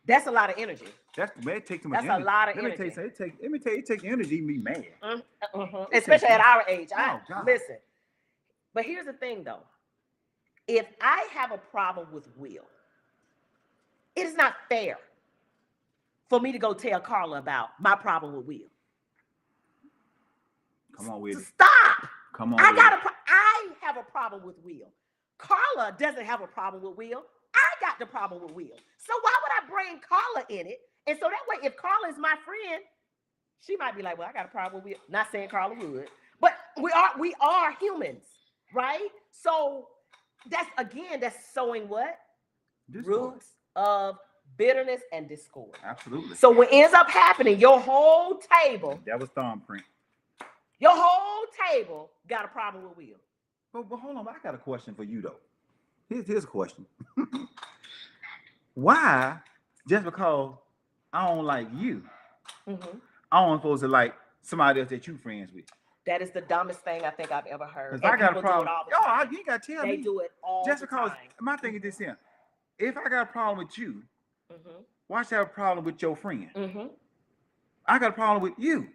That's a lot of energy. It takes too much energy. That's a lot of energy. Let me tell you, it takes energy to be mad. Especially at our age. Listen. But here's the thing, though. If I have a problem with Will, it is not fair for me to go tell Carla about my problem with Will. Come on, Will. Stop. Come on. I have a problem with Will. Carla doesn't have a problem with Will. I got the problem with Will. So why would I bring Carla in it? And so that way, if Carla is my friend, she might be like, well, I got a problem with Will. Not saying Carla would, but we are humans, right? So that's sowing what? Discord. Roots of bitterness and discord. Absolutely. So what ends up happening, your whole table. That was thumbprint. Your whole table got a problem with Will. But hold on, I got a question for you though. Here's a question. Why, just because I don't like you, I don't supposed to like somebody else that you friends with? That is the dumbest thing I think I've ever heard. Because I got a problem. You got to tell me. They do it all just the because time. My thing is this here. If I got a problem with you, why should I have a problem with your friend? I got a problem with you.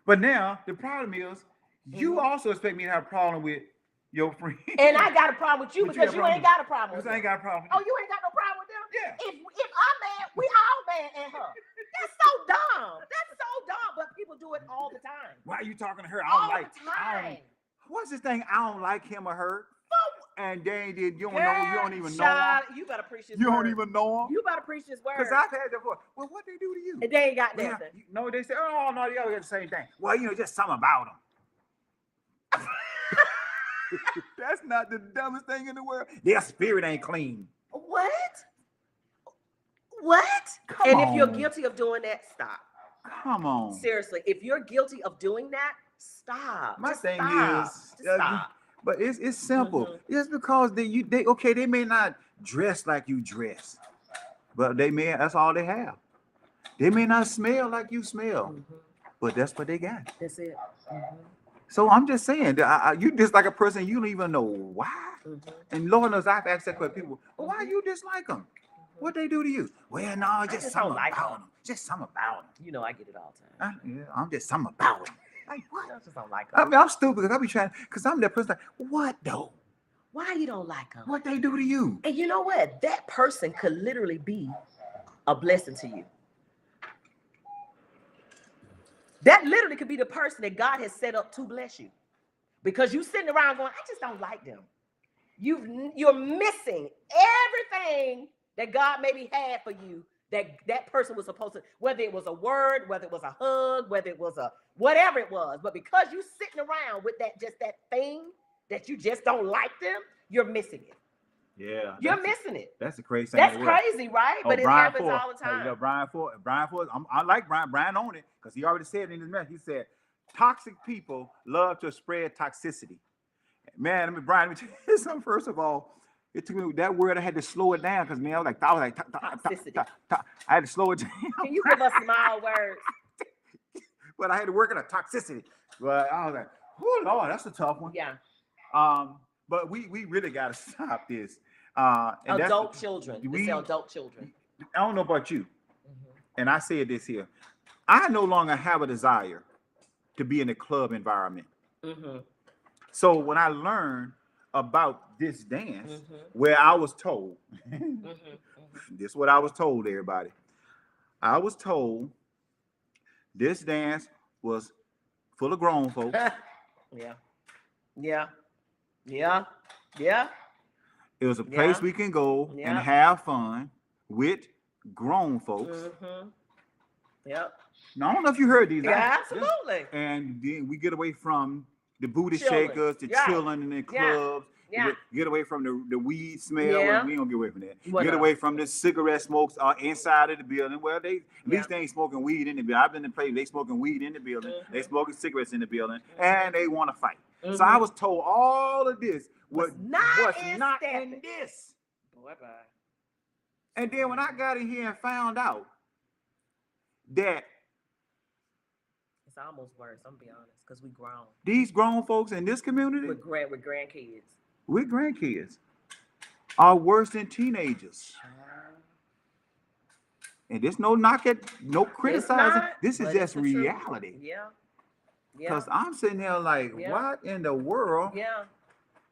But now the problem is you also expect me to have a problem with your friend. And I got a problem with you because you ain't got a problem with them. I ain't got a problem. Oh, you ain't got no problem with them? Yeah. If I'm mad, we all mad at her. That's so dumb. That's so dumb. But people do it all the time. Why are you talking to her? All the time. What's this thing? I don't like him or her. And they did. You don't even know him. You better preach his word. You word. don't even know him. You better preach his word. Because I've had that before. Well, what they do to you? And they ain't got nothing. No, they say, oh no, they all get the same thing. Well, just something about them. That's not the dumbest thing in the world. Their spirit ain't clean. What? Come on. If you're guilty of doing that, stop. Come on. Seriously, if you're guilty of doing that, stop. My thing is, stop. But it's simple. Just because they may not dress like you dress, but that's all they have. They may not smell like you smell, but that's what they got. That's it. So I'm just saying that you dislike a person you don't even know why. And Lord knows I've asked that question people, well, why you dislike them? What they do to you? Well, no, just something about them. Just something about them. I get it all the time. I'm just something about them. Like what? I just don't like them. I mean, I'm stupid because I be trying, because I'm that person like, what though? Why you don't like them? What they do to you? And you know what? That person could literally be a blessing to you. That literally could be the person that God has set up to bless you. because you sitting around going, I just don't like them. You're missing everything that God maybe had for you, that person was supposed to, whether it was a word, whether it was a hug, whether it was a whatever it was. But because you sitting around with that thing that you just don't like them, you're missing it. Yeah, you're missing it. That's the crazy thing. That's crazy, right? But it happens all the time. Hey, Brian Ford. I like Brian. Brian on it because he already said it in his message. He said, "Toxic people love to spread toxicity." Man, Brian, let me tell you something. First of all, it took me that word. I had to slow it down because, man, I was like toxicity. I had to slow it down. Can you give us small words? But I had to work on a toxicity. But I was like, oh Lord, that's a tough one. Yeah. But we really got to stop this. Adult children. Adult children. I don't know about you, and I said this here. I no longer have a desire to be in a club environment. So when I learned about this dance, where I was told, this is what I was told, everybody. I was told this dance was full of grown folks. Yeah. It was a place we can go and have fun with grown folks. Yep. Now, I don't know if you heard these. Yeah, absolutely. And then we get away from the booty shakers, the chilling in the clubs. Get away from the weed smell. Well, we don't get away from that. Get away from the cigarette smokes inside of the building. Well, at least they ain't smoking weed in the building. I've been in places, they smoking weed in the building. They smoking cigarettes in the building. And they want to fight. So I was told all of this was not in this. Boy, bye. And then when I got in here and found out that it's almost worse, I'm gonna be honest, because we grown. These grown folks in this community with grandkids. With grandkids are worse than teenagers. And there's no knock at, no criticizing. This is just reality. Yeah. Because I'm sitting there like, what in the world? Yeah.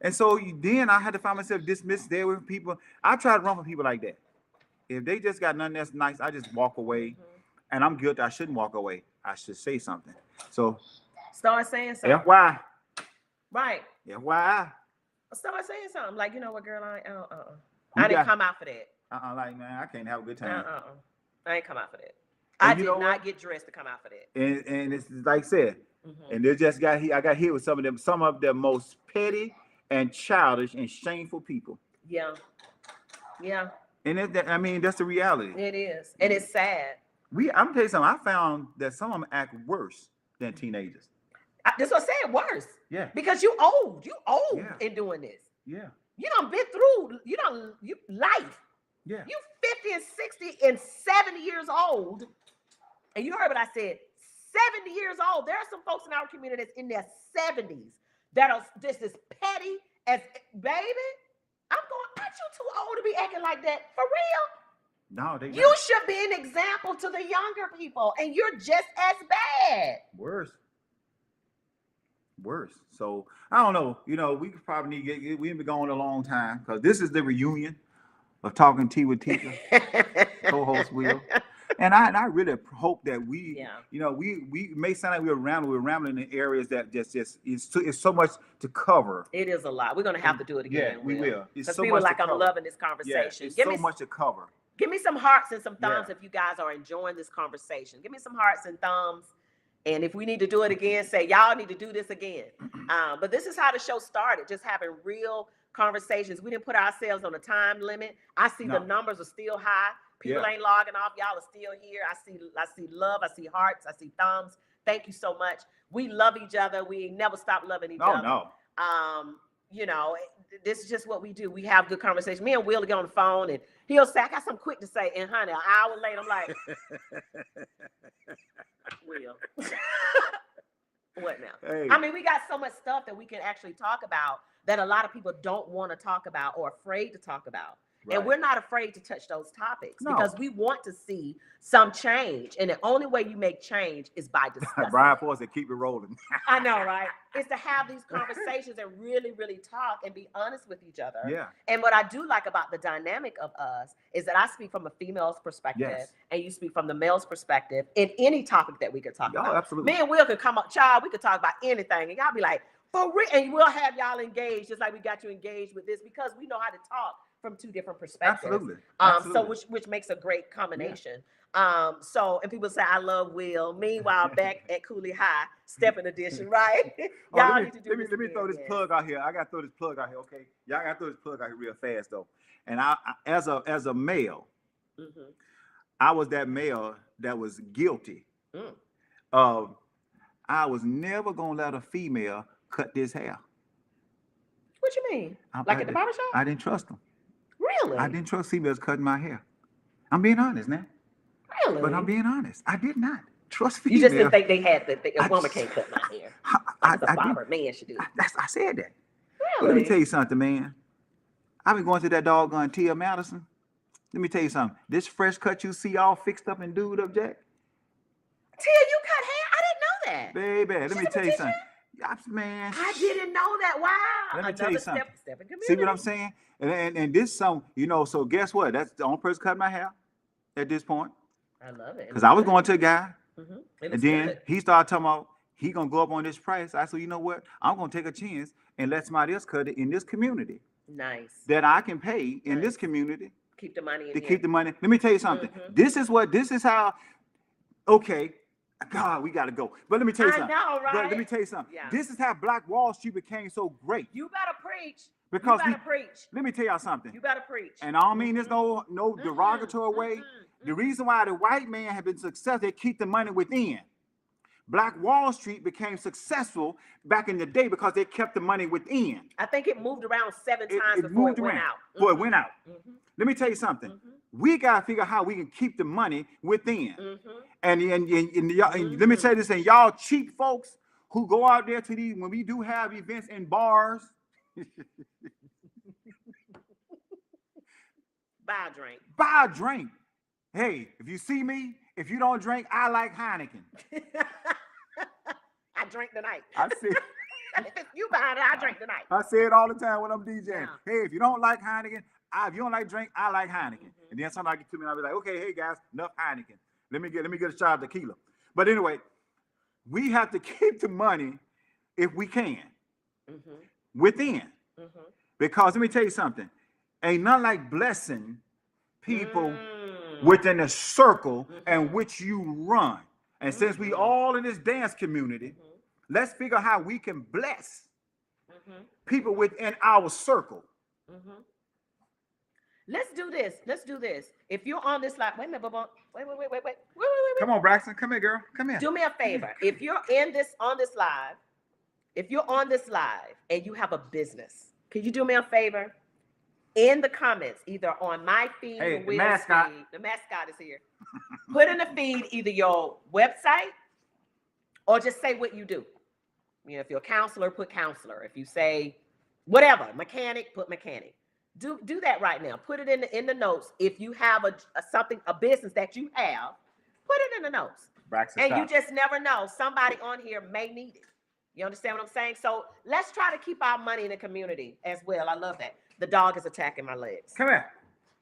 And so then I had to find myself dismissed there with people. I try to run for people like that. If they just got nothing that's nice, I just walk away. And I'm guilty. I shouldn't walk away. I should say something. So start saying something. FYI. Right. FYI. Start saying something. Like, you know what, girl, I didn't come out for that. Like, man, I can't have a good time. I ain't come out for that. I did not get dressed to come out for that. And it's like I said, and they just I got hit with some of the most petty and childish and shameful people. Yeah. And that's the reality. It is. And it's sad. I'm gonna tell you something. I found that some of them act worse than teenagers. That's what I said, worse. Yeah. Because you old in doing this. Yeah. You done been through, life. Yeah. You 50 and 60 and 70 years old. And you heard what I said, 70 years old. There are some folks in our community that's in their 70s that are just as petty as, baby, I'm going, aren't you too old to be acting like that? For real? No, you should be an example to the younger people, and you're just as bad. Worse. So I don't know. We could probably we've been going a long time because this is the reunion of Talking Tea with Tika, co-host Will. And I really hope that we may sound like we're rambling in areas that just it's so much to cover. It is a lot. We're gonna have to do it again. Yeah, we will. Because so people like, I'm loving this conversation. Yeah, it's much to cover. Give me some hearts and some thumbs if you guys are enjoying this conversation. Give me some hearts and thumbs. And if we need to do it again, say y'all need to do this again. But this is how the show started, just having real conversations. We didn't put ourselves on a time limit. I see the numbers are still high. People ain't logging off. Y'all are still here. I see love. I see hearts. I see thumbs. Thank you so much. We love each other. We never stop loving each other. No. This is just what we do. We have good conversation. Me and Will get on the phone and he'll say, I got something quick to say. And honey, an hour later, I'm like, Will. What now? Hey. I mean, we got so much stuff that we can actually talk about that a lot of people don't want to talk about or afraid to talk about. Right. And we're not afraid to touch those topics because we want to see some change. And the only way you make change is by discussing. Brian Ford said, keep it rolling. I know, right? It's to have these conversations and really, really talk and be honest with each other. Yeah. And what I do like about the dynamic of us is that I speak from a female's perspective and you speak from the male's perspective in any topic that we could talk about. Absolutely. Me and Will could come up, child, we could talk about anything. And y'all be like, For real, and we'll have y'all engaged just like we got you engaged with this because we know how to talk from two different perspectives. Absolutely. So which makes a great combination. So and people say I love Will. Meanwhile, back at Cooley High, Stepping Edition, right? Y'all need to do let me throw this plug out here. I gotta throw this plug out here, okay? Y'all gotta throw this plug out here real fast though. And I as a male, I was that male that was guilty of I was never gonna let a female cut this hair. What you mean? Like at the barbershop? I didn't trust them. Really? I didn't trust females cutting my hair. I'm being honest now. Really? But I'm being honest. I did not trust females. You just didn't think they had a woman can't cut my hair. Like a barber man should do. I said that. Really? But let me tell you something, man. I've been going to that doggone Tia Madison. Let me tell you something. This fresh cut you see all fixed up and dude up, Jack. Tia, you cut hair? I didn't know that. Baby, let me tell you something. Man, I didn't know that. Wow. Let me tell you something. Step in community. See what I'm saying? And this song, so guess what? That's the only person cutting my hair at this point. I love it. Because I was going to a guy, and then he started talking about he gonna go up on this price. I said, you know what? I'm gonna take a chance and let somebody else cut it in this community. Nice. That I can pay in this community. Keep the money in to here. keep the money. Let me tell you something. This is how. Okay, God, we gotta go. But let me tell you something. I know, right? But let me tell you something. Yeah. This is how Black Wall Street became so great. You better preach. Because you better preach. Let me tell y'all something. You better preach. And I don't mean this no derogatory way. The reason why the white man have been successful, they keep the money within. Black Wall Street became successful back in the day because they kept the money within. I think it moved around 7 times before it went out. Before it went out. Let me tell you something. We gotta figure out how we can keep the money within. And let me say this, and y'all cheap folks who go out there to these when we do have events in bars. Buy a drink. Buy a drink. Hey, if you see me, if you don't drink, I like Heineken. I drink tonight. I see. You buy it, I drink tonight. I say it all the time when I'm DJing. Yeah. Hey, if you don't like Heineken, if you don't like drink, I like Heineken. And then somebody get to me and I'll be like, okay, hey guys, enough Heineken. Let me get a shot of tequila. But anyway, we have to keep the money if we can within. Because let me tell you something. Ain't nothing like blessing people within a circle in which you run. And since we all in this dance community, let's figure out how we can bless people within our circle. Let's do this. If you're on this live, wait a minute, wait. Come on, Braxton. Come here, girl. Come here. Do me a favor. If you're on this live and you have a business, could you do me a favor? In the comments, either on my feed or Will's mascot. feed, the mascot is here. Put in the feed either your website or just say what you do. If you're a counselor, put counselor. If you say whatever, mechanic, put mechanic. Do that right now. Put it in the notes. If you have a business that you have, put it in the notes. Braxton, you just never know. Somebody on here may need it. You understand what I'm saying? So let's try to keep our money in the community as well. I love that. The dog is attacking my legs. Come here.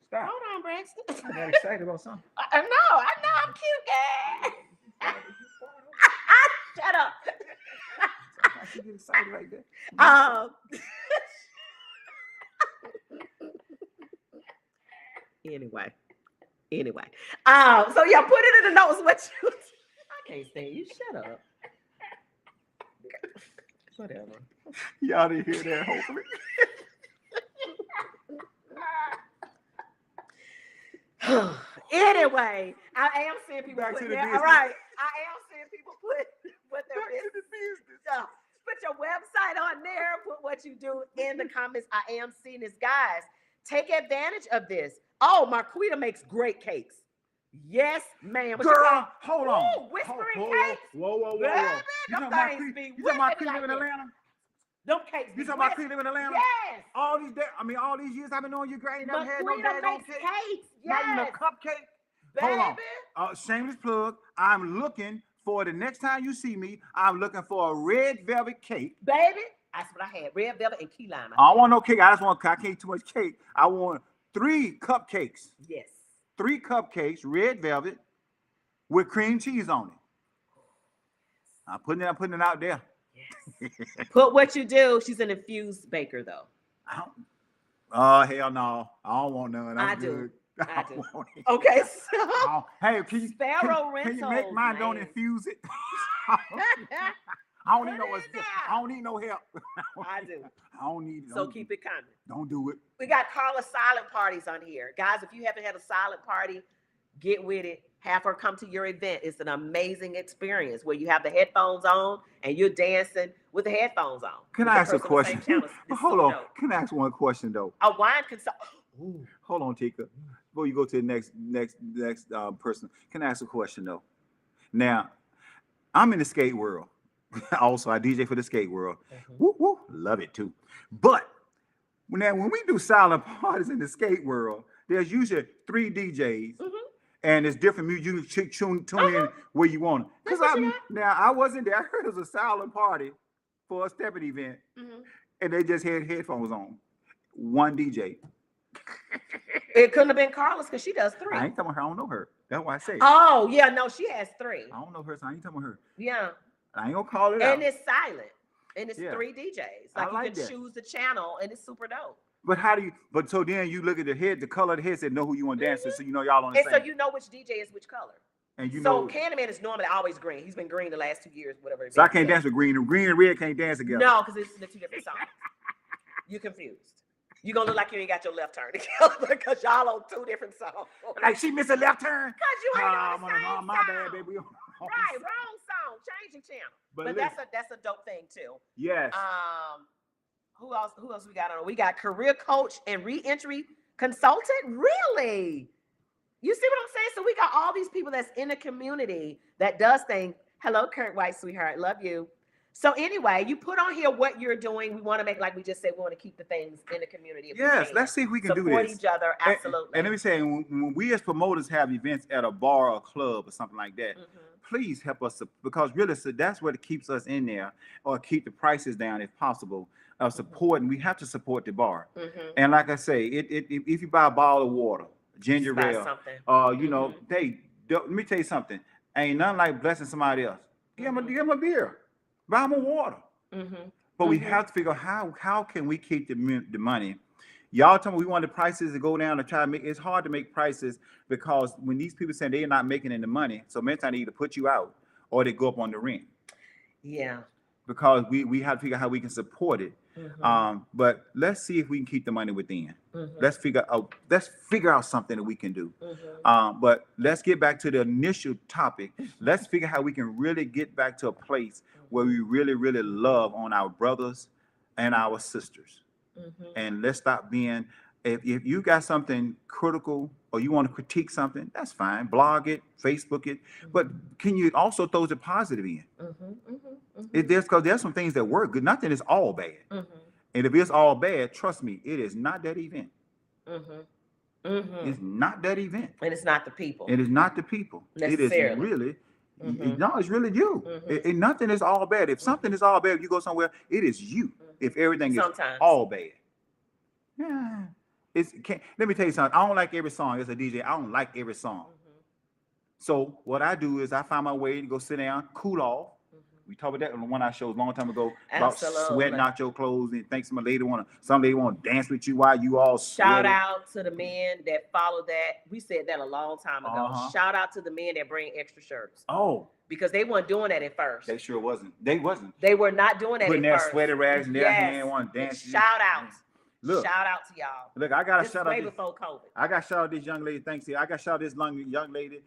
Stop. Hold on, Braxton. I got excited about something. I know. I'm cute, girl. Shut up. I should get excited right there. Anyway. So yeah, put it in the notes what you. I can't stand you. Shut up. Whatever. Y'all didn't hear that, hopefully. Anyway, I am seeing people Back put to the their, business. all right. I am seeing people put their Back to the business. Yeah. Put your website on there. Put what you do in the comments. I am seeing this, guys. Take advantage of this. Oh, Marquita makes great cakes. Yes, ma'am. Girl, hold on. Ooh, whispering cakes. Whoa. Baby, You them talking things be about whipping Creed live in like that. Atlanta? Them cakes. You talking about Creed live in Atlanta? Yes. All these years I've been knowing you, girl, ain't never had no Marquita daggone makes cake. cakes. Not even a Yes. cupcake. Baby. Hold on. Shameless plug. I'm looking for the next time you see me. I'm looking for a red velvet cake. Baby. That's what I had. Red velvet and key lime. I don't want no cake. I can't eat too much cake. I want 3 cupcakes. Yes. 3 cupcakes, red velvet, with cream cheese on it. I'm putting it out there. Yes. Put what you do. She's an infused baker, though. Oh, hell no. I don't want none. I'm I do. good. I don't do. want it. Okay, so Hey, Sparrow can you make Rentals, mine? Don't man. infuse it. I don't need no Put it in I there. don't need no help. I do. I don't need it. So keep it coming. Don't do it. We got Carla silent parties on here. Guys, if you haven't had a silent party, get with it. Have her come to your event. It's an amazing experience where you have the headphones on and you're dancing with the headphones on. Can with I the ask a person on the same question? channel. It's Hold super on. dope. Can I ask one question though? A wine consult. Hold on, Tika. Before you go to the next person, can I ask a question though? Now, I'm in the skate world. Also, I DJ for the skate world. Woo woo, love it too. But when we do silent parties in the skate world, there's usually 3 DJs. And it's different music. You can tune in where you want. Because I wasn't there. I heard it was a silent party for a stepping event, and they just had headphones on. 1 DJ. It couldn't have been Carla's because she does 3. I ain't talking about her. I don't know her. That's why I say. Oh, yeah, no, she has 3. I don't know her, so I ain't talking about her. Yeah. I ain't gonna call it out. And it's silent. And it's 3 DJs. I Like like you can that. choose the channel and it's super dope. But how do you? But so then you look at the color of the headset, know who you want to dance to, so you know y'all on the And same. so you know which DJ is which color. And you So know. Candyman is normally always green. He's been green the last 2 years, whatever. So I can't dance with green. Green and red can't dance together. No, because it's the 2 different songs. You're confused. You're gonna look like you ain't got your left turn together because y'all on 2 different songs. Like she missed a left turn. Because you ain't on the same my song. bad, baby. Right, wrong song, changing channel. But listen, that's a dope thing too. yes. Who else we got on? We got career coach and re-entry consultant. Really? You see what I'm saying? So we got all these people that's in the community that does things. Hello, Kurt White, sweetheart. Love you. So anyway, you put on here what you're doing. We want to make, like we just said, we want to keep the things in the community. Yes, let's see if we can do support this. each other. Absolutely. And let me say, when we as promoters have events at a bar or club or something like that, please help us because really, so that's what keeps us in there, or keep the prices down if possible. Supporting, we have to support the bar. And like I say, if you buy a bottle of water, ginger ale, you know, let me tell you something. Ain't nothing like blessing somebody else. Give them a beer. Buy them a water. But we have to figure out how can we keep the money. Y'all tell me we want the prices to go down to try to make. It's hard to make prices because when these people say they're not making any money, so many times they either put you out or they go up on the rent. Yeah. Because we have to figure out how we can support it. But let's see if we can keep the money within. Let's figure out something that we can do. But let's get back to the initial topic. Let's figure how we can really get back to a place where we really, really love on our brothers and our sisters. And let's stop being, if you got something critical or you want to critique something, that's fine. Blog it, Facebook it. But can you also throw the positive in? Because there's some things that work good. Nothing is all bad. And if it's all bad, trust me, it is not that event. It's not that event. And it's not the people. It is not the people. It is really, no, it's really you. Nothing is all bad. If something is all bad, if you go somewhere, it is you. If everything is all bad. Yeah. Let me tell you something. I don't like every song. As a DJ, I don't like every song. So what I do is I find my way to go sit down, cool off. We talked about that on one of our shows a long time ago about sweating out your clothes and think some lady want to dance with you while you all sweating. Shout out to the men that follow that. We said that a long time ago. Shout out to the men that bring extra shirts. Oh. Because they weren't doing that at first. They sure wasn't. They wasn't. They were not doing that Putting at their first. sweaty rags in their hand, want to dance. Shout out. Look. Shout out to y'all. Look, I got to shout out. Way before COVID. I got to shout out this young lady. Thanks. I got to shout out this young lady.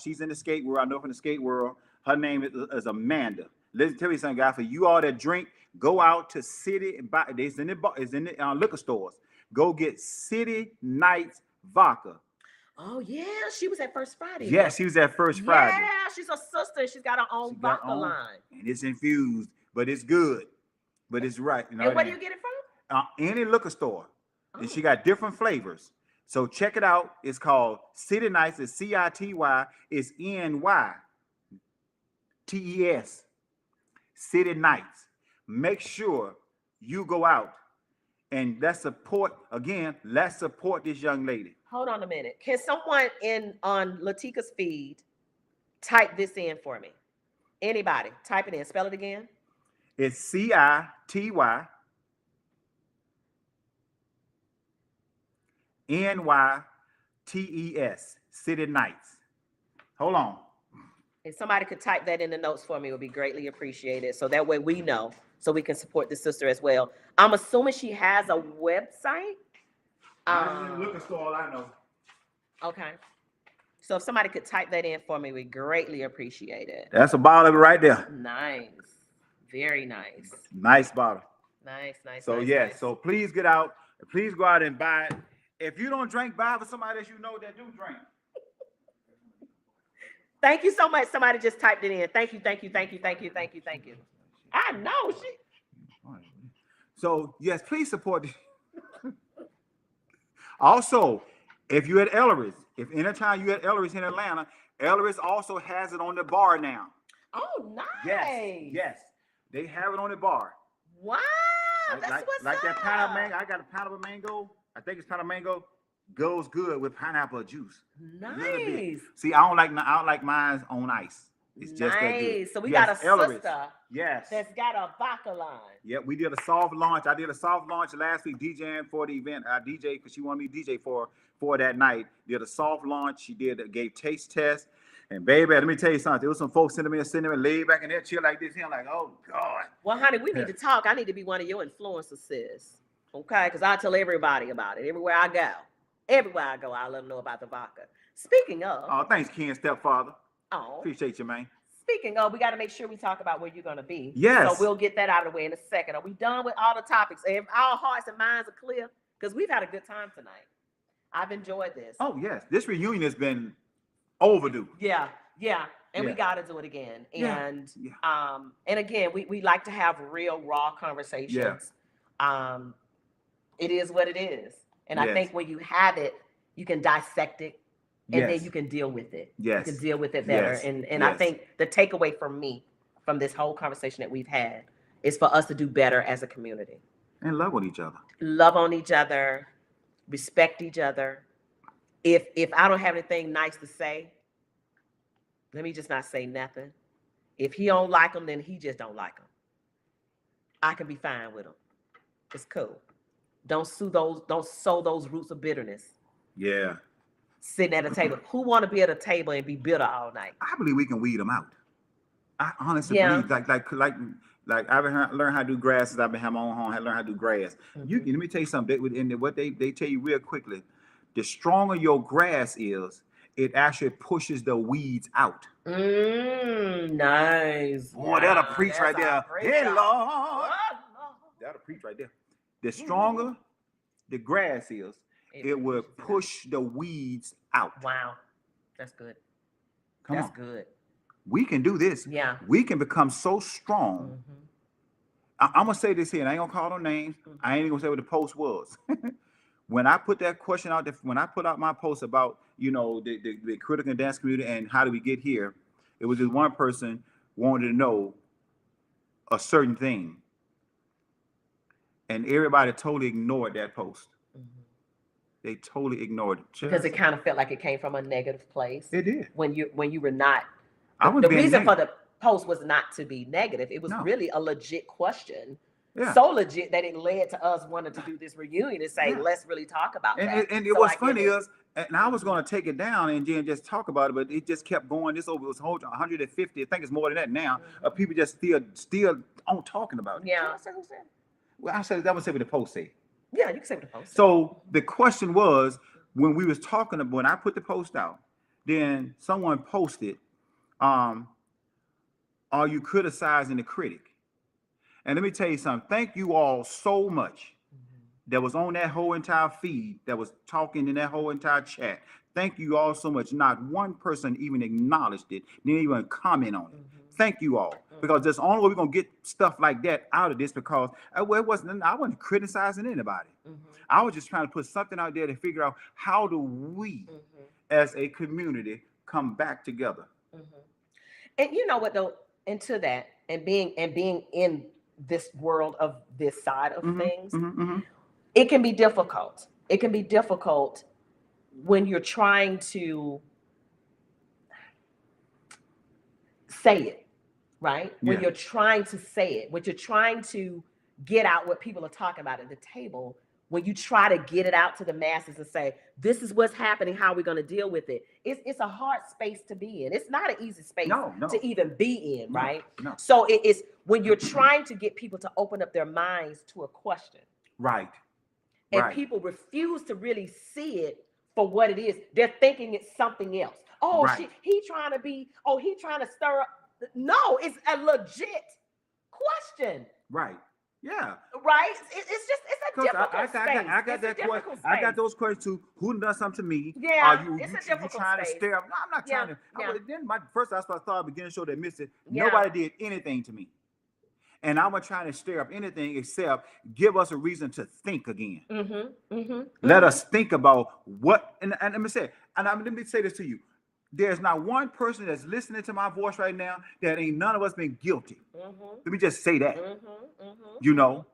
She's in the skate world. I know from the skate world. Her name is Amanda. Let's tell you something, guys. For you all that drink, go out to City and buy. It's in the liquor stores. Go get City Nights vodka. Oh yeah, she was at First Friday. Yeah, she was at First Friday. Yeah, she's a sister. She's got her own vodka line. And it's infused, but it's good. But it's right. You know and where do you get it from? Any liquor store. And she got different flavors. So check it out. It's called City Nights. It's CITY. It's NYTES. City Nights. Make sure you go out and let's support this young lady. Hold on a minute. Can someone on Latika's feed type this in for me? Anybody? Type it in. Spell it again. It's CITYNYTES, City Nights. Hold on. If somebody could type that in the notes for me, it would be greatly appreciated. So that way we know, so we can support the sister as well. I'm assuming she has a website. Liquor store, all I know. Okay. So if somebody could type that in for me, we greatly appreciate it. That's a bottle of it right there. Nice. Very nice. Nice bottle. Nice, nice. So nice, yes, nice. so please get out. Please go out and buy it. If you don't drink, buy for somebody that you know that do drink. Thank you so much. Somebody just typed it in. Thank you, thank you, thank you, thank you, thank you, thank you. I know she. So yes, please support. Also, if you're at Ellery's, if anytime you're at Ellery's in Atlanta, Ellery's also has it on the bar now. Oh, nice. Yes, they have it on the bar. Wow, that's what's like up. that pineapple mango. I got a pineapple mango. I think it's pineapple mango. Goes good with pineapple juice. Nice. See, I don't like mine on ice. It's just that good. So we got a Ellery's. sister. Yes. That's got a vodka line. Yeah, we did a soft launch. I did a soft launch last week, DJing for the event. I DJ because she wanted me to DJ for that night. Did a soft launch. She gave taste tests. And baby, let me tell you something. There was some folks sitting there laid back in their chair like this. Here, I'm like, oh God. Well, honey, we need to talk. I need to be one of your influencers, sis. Okay, because I tell everybody about it. Everywhere I go, I let them know about the vodka. Speaking of, Oh, thanks, Ken, stepfather. oh, Appreciate you, man. speaking of, we got to make sure we talk about where you're gonna be. Yes. So we'll get that out of the way in a second. Are we done with all the topics? If our hearts and minds are clear, because we've had a good time tonight. I've enjoyed this. Oh yes, this reunion has been overdue. Yeah, and we Yeah. got to do it again. Yeah. And again, we like to have real, raw conversations. It is what it is, and I Yes. think when you have it, you can dissect it, and Yes. then you can deal with it. Yes. You can deal with it better. Yes. And I Yes. think the takeaway from me, from this whole conversation that we've had, is for us to do better as a community. And love with each other. Love on each other, respect each other. If I don't have anything nice to say, let me just not say nothing. If he don't like them, then he just don't like them. I can be fine with them. It's cool. Don't sow those roots of bitterness Yeah. sitting at a table. Who want to be at a table and be bitter all night? I believe we can weed them out. I honestly Yeah. believe like I've learned how to do grass since I've been having my own home. I learned how to do grass. Let me tell you something. What they tell you real quickly, the stronger your grass is, it actually pushes the weeds out. Nice. Boy, that'll preach That's right a there. preacher. Hey, Lord. Oh, That'll preach right there. The stronger the grass is, it will push the weeds out. wow. That's good. Come That's on. good. We can do this. Yeah. We can become so strong. Mhm. I'm gonna say this here, and I ain't gonna call no names. I ain't gonna say what the post was. When I put that question out there, when I put out my post about the critical and dance community and how do we get here, it was just one person wanted to know a certain thing, and everybody totally ignored that post. They totally ignored it Because it kind of felt like it came from a negative place. It did. When you were not. I was The being reason for negative. the post was not to be negative. It was No. really a legit question. Yeah. So legit that it led to us wanting to do this reunion and say, Yeah. let's really talk about that. And So what's I get funny it. is, and I was going to take it down and then just talk about it, but it just kept going. This over was 150. I think it's more than that now. Of people just still on talking about it. Yeah. Well, I said that was what the post said. Yeah, you can say what the post said. So the question was, when we was talking about, when I put the post out, then someone posted, are you criticizing the critic? And let me tell you something. Thank you all so much that was on that whole entire feed, that was talking in that whole entire chat. Thank you all so much. Not one person even acknowledged it, didn't even comment on it. Thank you all, because that's the only way we're gonna get stuff like that out of this. Because I wasn't criticizing anybody. I was just trying to put something out there to figure out how do we, as a community, come back together. And you know what though, into that, and being in this world of this side of things, it can be difficult. It can be difficult when you're trying to say it, right? When you're trying to say it, when you're trying to get out what people are talking about at the table, when you try to get it out to the masses and say, this is what's happening, how we're going to deal with it. It's a hard space to be in. It's not an easy space to even be in, right? No. So it's when you're trying to get people to open up their minds to a question. Right. And people refuse to really see it for what it is. They're thinking it's something else. Oh, he trying to stir up. No, it's a legit question. Right. Yeah. Right. It's a difficult space. I got that question. I got those questions too. Who done something to me? Yeah. Are you trying to stir up? No, I'm not trying to. Yeah. Then I started beginning to show that missed it. Nobody did anything to me. And I'm not trying to stir up anything except give us a reason to think again. Let us think about what. And let me say, let me say this to you. There's not one person that's listening to my voice right now that ain't none of us been guilty. Let me just say that. You know.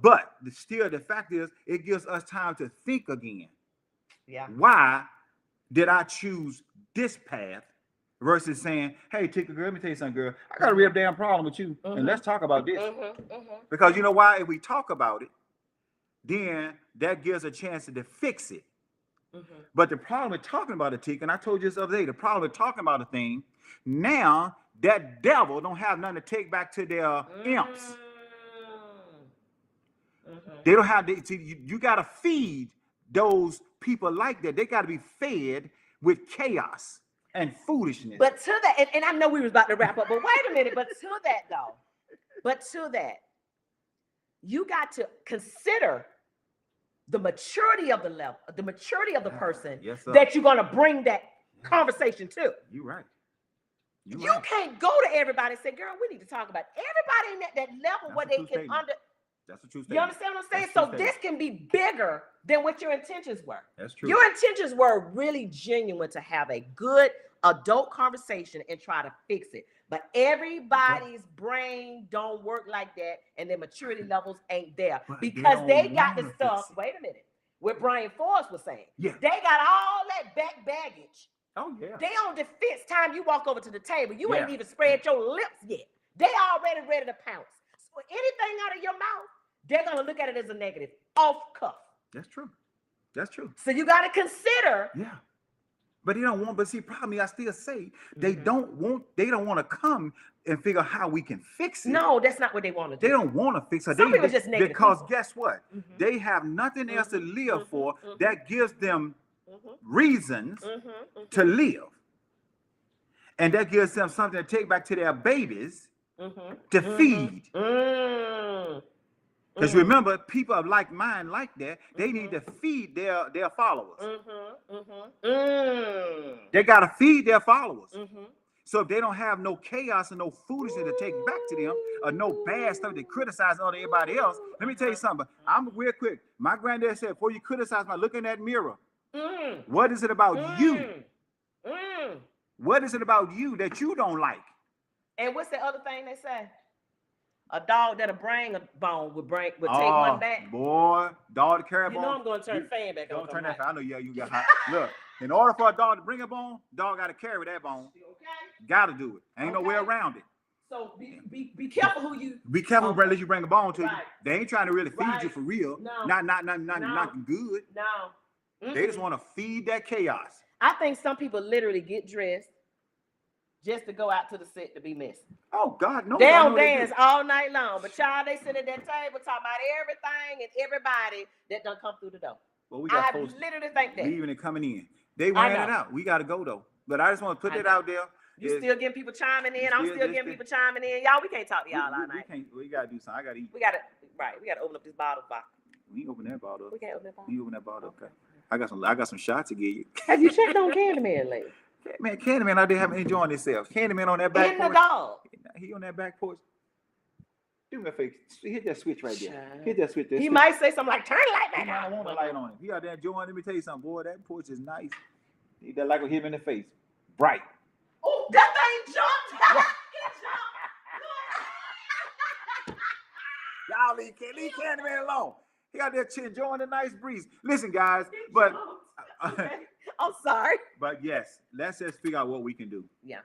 But still, the fact is, it gives us time to think again. Yeah. Why did I choose this path versus saying, hey, Tika, girl, let me tell you something, girl. I got a real damn problem with you. And let's talk about this. Because you know why? If we talk about it, then that gives a chance to fix it. But the problem with talking about it, Tika, and I told you this the other day, the problem with talking about a thing, now that devil don't have nothing to take back to their imps. They don't have you got to feed those people like that. They got to be fed with chaos and foolishness. But to that, and I know we was about to wrap up, but wait a minute. But to that, you got to consider the maturity of the level, the maturity of the person that you're going to bring that conversation to. You're right. You can't go to everybody and say, girl, we need to talk about it. Everybody in that level where they can That's a true statement. You understand what I'm saying? So this can be bigger than what your intentions were. That's true. Your intentions were really genuine to have a good adult conversation and try to fix it. But everybody's brain don't work like that, and their maturity levels ain't there because they got the stuff. Wait a minute. What Brian Forrest was saying. Yeah. They got all that back baggage. Oh, yeah. They on defense time you walk over to the table. You ain't even spread your lips yet. They already ready to pounce. So anything out of your mouth, they're going to look at it as a negative, off cuff. That's true. That's true. So you got to consider. Yeah. But they don't want, but see, probably I still say they don't want to come and figure out how we can fix it. No, that's not what they want to do. They don't want to fix it. Some people just negative because people. Guess what? They have nothing else to live for that gives them reasons to live. And that gives them something to take back to their babies to feed. Because remember, people of like mind like that, they need to feed their followers. They got to feed their followers. So if they don't have no chaos and no foolishness to take back to them, or no bad stuff to criticize everybody else, let me tell you something. I'm real quick. My granddad said, before you criticize me, look in that mirror. What is it about you? What is it about you that you don't like? And what's the other thing they say? A dog that'll bring a bone would take one back. Boy, dog to carry a bone. You know I'm gonna turn the fan back on. Don't turn that fan. I know you got hot. Look, in order for a dog to bring a bone, dog got to carry that bone. Okay. Got to do it. Ain't no way around it. So be careful who you. Be careful when you bring a bone to you. They ain't trying to really feed you for real. No. Not good. No. They just want to feed that chaos. I think some people literally get dressed just to go out to the set to be messy. Oh God, no. They don't dance all night long, but y'all, they sit at that table talking about everything and everybody that done come through the door. Well, we got I literally think that. Leaving and coming in. They wearing it out. We got to go though. But I just want to put it out there. You still getting people chiming in. I'm still getting people chiming in. Y'all, we can't talk to y'all all night. We got to do something. I got to eat. We got to open up this bottle. We open that bottle up. We can't open that bottle. You open that bottle, okay. I got some shots to give you. Have you checked on Candyman lately? Man, Candyman out there enjoying himself. Candyman on that back porch. And the dog. He on that back porch. Do me a favor. Hit that switch right there. Hit that switch there. He might say something like, turn the light back on. I don't want the light on it. He out there enjoying. Let me tell you something, boy. That porch is nice. That light will hit him in the face. Bright. Oh, that thing jumped. He jumped. Y'all leave Candyman alone. He out there enjoying the nice breeze. Listen, guys, but I'm sorry. But yes, let's just figure out what we can do. Yeah.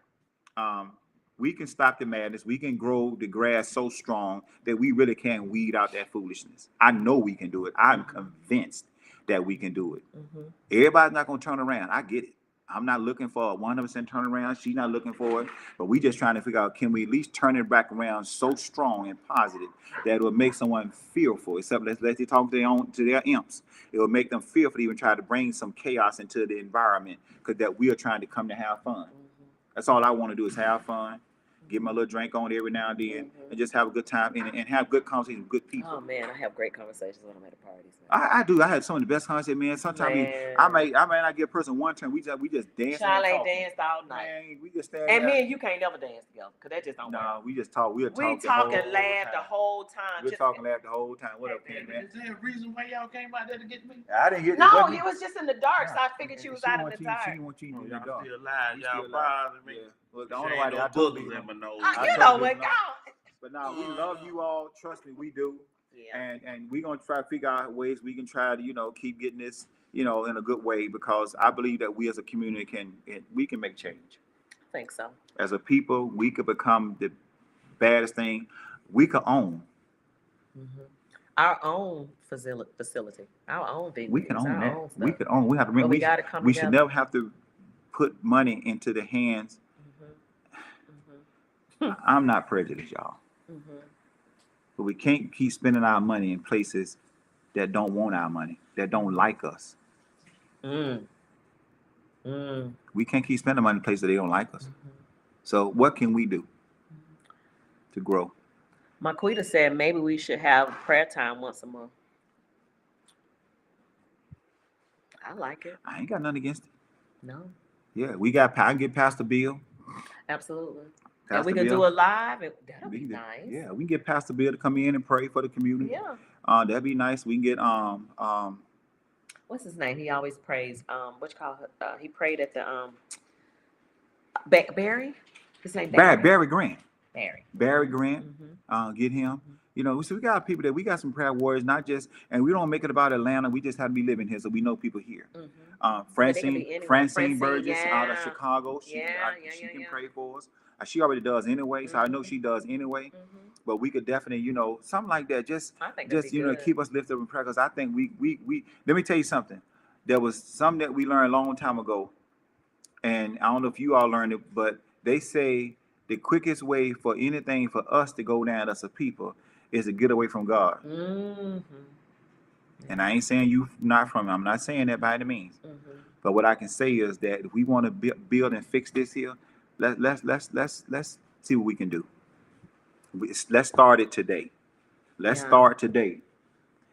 we can stop the madness. We can grow the grass so strong that we really can weed out that foolishness. I know we can do it. I'm convinced that we can do it. Everybody's not going to turn around. I get it. I'm not looking for a 100% turnaround. She's not looking for it. But we just trying to figure out, can we at least turn it back around so strong and positive that it will make someone fearful, except let's let they talk to their imps. It will make them fearful to even try to bring some chaos into the environment because that we are trying to come to have fun. That's all I want to do is have fun, get my little drink on every now and then, and just have a good time and have good conversations with good people. Oh man, I have great conversations when I'm at the parties. I do. I had some of the best conversations, man. Sometimes I may not give a person one turn. We just dance. Charlie danced all night. Man, we just stand and there. me and you can't never dance together because that just don't work. No, we just talk. We talk and laugh the whole time. We talk and laugh the whole time. What up, Ken, man? Is there a reason why y'all came out there to get me? I didn't get No, it was just in the dark, so I figured you was out in the dark. She want you in the Y'all dark. still alive. We Y'all still bothering me. Yeah. Well, the only way that I told you. in my nose. You know what, go. But now we love you all. Trust me, we do. Yeah. And we're gonna try to figure out ways we can try to, keep getting this, in a good way, because I believe that we as a community can make change. I think so. As a people, we could become the baddest thing we could own. Our own facility, our own thing. We can own that. We could own. We have to. But we got to come We together. should never have to put money into the hands. I'm not prejudiced, y'all. But we can't keep spending our money in places that don't want our money, that don't like us. We can't keep spending money in places that they don't like us. So what can we do to grow? Marquita said maybe we should have prayer time once a month. I like it. I ain't got nothing against it. No, Yeah, I can get Pastor Bill. absolutely. Pastor And we can Bill. do it live. That'll We be can nice. Yeah, we can get Pastor Bill to come in and pray for the community. Yeah. That'd be nice. We can get What's his name? He always prays. What you call it? He prayed at the Barry. His name Barry Grant. Barry. Grant. Get him. So we got people we got some prayer warriors, not just, and we don't make it about Atlanta. We just have to be living here, so we know people here. Francine Burgess out of Chicago. She can pray for us. She already does anyway, so I know she does anyway. But we could definitely, something like that. Just keep us lifted up in prayer, because I think we. Let me tell you something. There was something that we learned a long time ago, and I don't know if you all learned it, but they say the quickest way for anything for us to go down as a people is to get away from God. And I ain't saying you not from. I'm not saying that by any means. But what I can say is that if we want to build and fix this here, let's see what we can do. Let's start it today. Let's start today.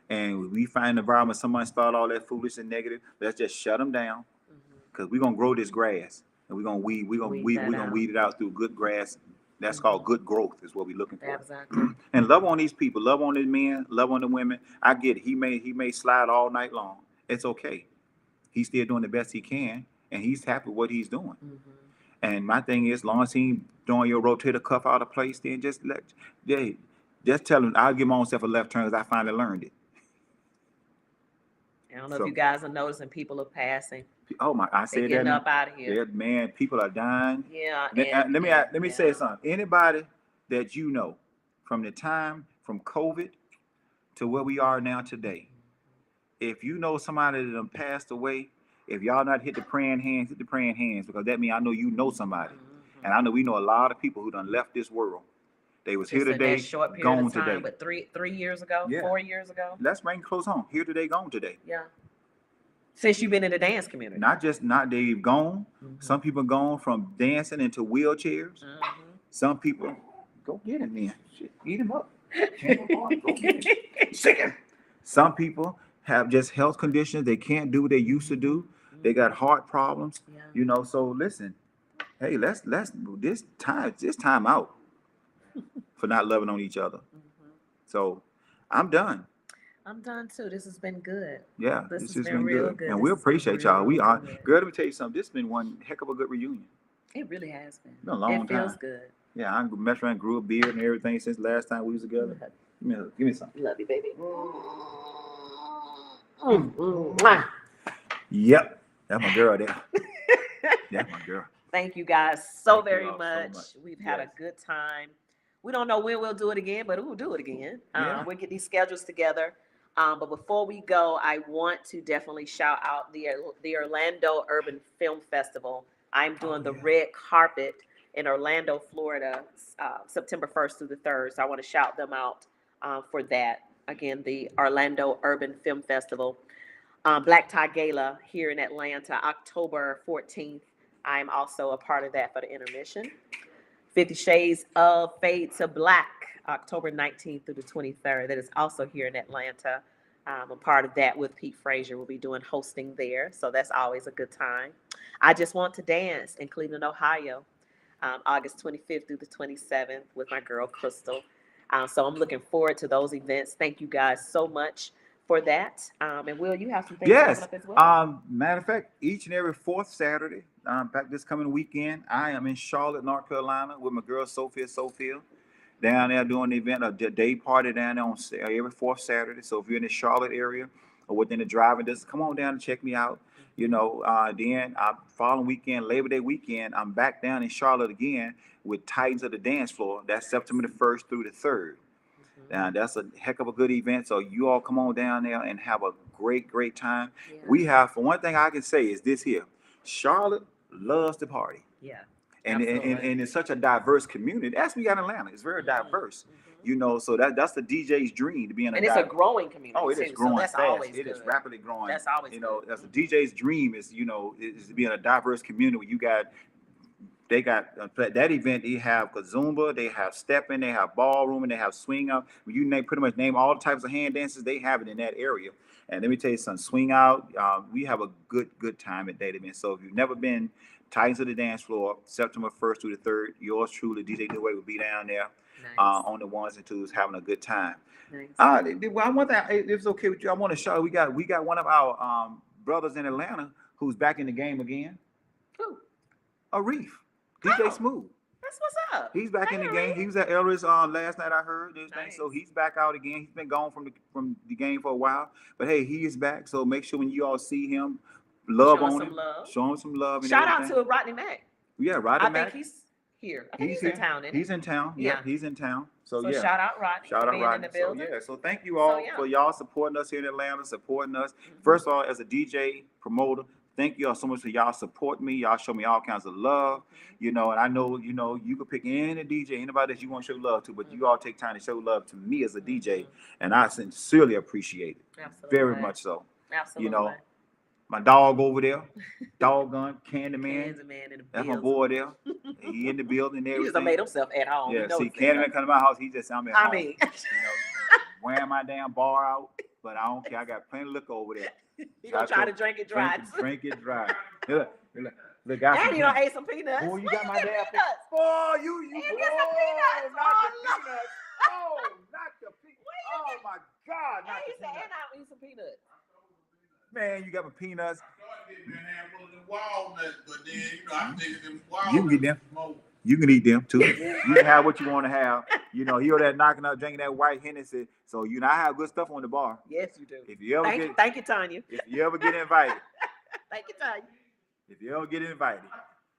And we find an environment, someone start all that foolish and negative. Let's just shut them down, because we're gonna grow this grass, and we're gonna weed it out through good grass. That's called good growth, is what we're looking for. Exactly. And love on these people, love on the men, love on the women. I get it. He may slide all night long. It's okay. He's still doing the best he can, and he's happy with what he's doing. And my thing is, long as he ain't throwing your rotator cuff out of place, then just tell him I'll give my own self a left turn, because I finally learned it. I don't know if you guys are noticing people are passing. Oh my! I said that. Getting up out of here. Yeah, man, people are dying. Yeah. Let me say something. Anybody that you know, from COVID to where we are now today, if you know somebody that done passed away, if y'all not hit the praying hands, because that means I know you know somebody, and I know we know a lot of people who done left this world. They was here today, gone today. But 3 years ago, 4 years ago. Let's bring close home. Here today, gone today. Yeah. Since you've been in the dance community. Not they've gone. Some people gone from dancing into wheelchairs. Some people go get him then. Shit, eat him up. Sick him. Some people have just health conditions. They can't do what they used to do. They got heart problems. So listen. Hey, let's this time out for not loving on each other. So I'm done. I'm done too. This has been good. Yeah, this has been real good. And we appreciate y'all. We are. Girl, let me tell you something. This has been one heck of a good reunion. It really has been. It's been a long time. It feels good. Yeah, I messed around, grew a beard and everything since last time we was together. Give me something. Love you, baby. Yep, that's my girl there. That's my girl. Thank you guys so Thank you very all so much. much. We've had Yes. a good time. We don't know when we'll do it again, but we'll do it again. Yeah. We'll get these schedules together. But before we go, I want to definitely shout out the Orlando Urban Film Festival. I'm doing the yeah. red carpet in Orlando, Florida, September 1st through the 3rd. So I want to shout them out for that. Again, the Orlando Urban Film Festival. Black Tie Gala here in Atlanta, October 14th. I'm also a part of that for the intermission. 50 Shades of Fade to Black, October 19th through the 23rd. That is also here in Atlanta. A part of that with Pete Frazier. We'll be doing hosting there. So that's always a good time. I Just Want to Dance in Cleveland, Ohio, August 25th through the 27th with my girl Crystal. So I'm looking forward to those events. Thank you guys so much for that. And Will, you have some things Yes. coming up as well. Matter of fact, each and every fourth Saturday, back this coming weekend, I am in Charlotte, North Carolina, with my girl Sophia down there doing the event, a day party down there on every fourth Saturday. So if you're in the Charlotte area or within the driving distance, come on down and check me out. You know, then following weekend, Labor Day weekend, I'm back down in Charlotte again with Titans of the Dance Floor. That's September the 1st through the 3rd. That's a heck of a good event. So you all come on down there and have a great time. Yeah. We have, for one thing I can say is this here. Charlotte loves to party. Yeah. And it's such a diverse community. As we got in Atlanta, it's very diverse. Mhm. You know, so that's the DJ's dream to be in a And it's a growing community. Oh, it is too, growing so that's fast. always It is good. rapidly growing. That's always you know, good. that's the DJ's dream is, you know, is to be in a diverse community where they got that event. They have Kazumba, they have stepping, they have ballroom, and they have swing out. When you pretty much name all types of hand dances, they have it in that area. And let me tell you something, swing out. We have a good time at that event. So if you've never been, Titans of the Dance Floor, September 1st through the 3rd. Yours truly, DJ Dewey, will be down there Nice. on the ones and twos, having a good time. Nice. Well, I want that. If it's okay with you, I want to show. We got one of our brothers in Atlanta who's back in the game again. Who? Arif, DJ Oh. Smooth. That's what's up. He's back in the Hey, game. Arif. He was at Elris last night. I heard this thing, Nice. so he's back out again. He's been gone from the game for a while, but hey, he is back. So make sure when you all see him, love Show him on some him, love. show him some love. And Shout out everything. to Rodney Mack. Yeah, Rodney I Mack. think he's here. I think he's here. in town. Isn't He's in town. Yeah, Yeah. he's in town. So So yeah. shout out Rodney. Shout for out being Rodney. in the So building. yeah, so thank you all yeah. for y'all supporting us here in Atlanta, supporting us. Mhm. First of all, as a DJ promoter, thank you all so much for y'all support me. Y'all show me all kinds of love, you know. And I know, you know, you can pick any DJ, anybody that you want to show love to, but you all take time to show love to me as a DJ, and I sincerely appreciate it, Absolutely. very much so. Absolutely. You know, my dog over there, Doggone Candyman, Candyman in the that's my building. boy there. He in the building and He just everything. made himself at home. Yeah, He knows see, that. Candyman come to my house, he just I'm at I home. mean, You know, wearing my damn bar out, but I don't care. I got plenty of liquor over there. he gonna try to drink it dry. Drink it dry. Look, got And some you don't ate some peanuts. Oh, you Where got my get damn peanuts? Oh, you. And get some peanuts. Not the Oh, Lord. peanuts. Oh, not the peanuts. Oh my God, not And he the said, and peanuts. I'll eat some peanuts. Man, you got my peanuts. Walnuts, but then you know I'm thinking them walnuts. You can get them. Smoke. You can eat them too. You can have what you want to have. You know, he over there knocking out, drinking that white Hennessy. So you know, I have good stuff on the bar. Yes, you do. If you ever Thank you, Tanya. if you ever get invited, Thank you, Tanya. if you ever get invited,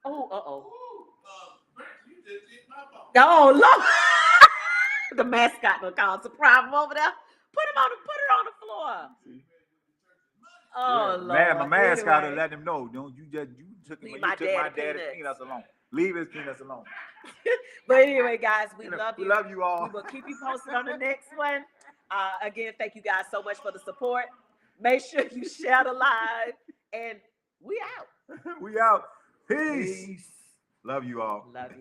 Oh, Ooh, Brent, you just hit my ball. Oh, Lord. The mascot gonna cause a problem over there. Put it on the floor. Oh, yeah, Lord. man, my mascot Anyway. let him know. Don't you took Leave him, my you took my daddy daddy's peanuts. peanuts alone. Leave his peanuts alone. But anyway, guys, we You know, love you. We love you all. We will keep you posted on the next one. Again, thank you guys so much for the support. Make sure you share the live, and we out. We out. Peace. Love you all. Love you.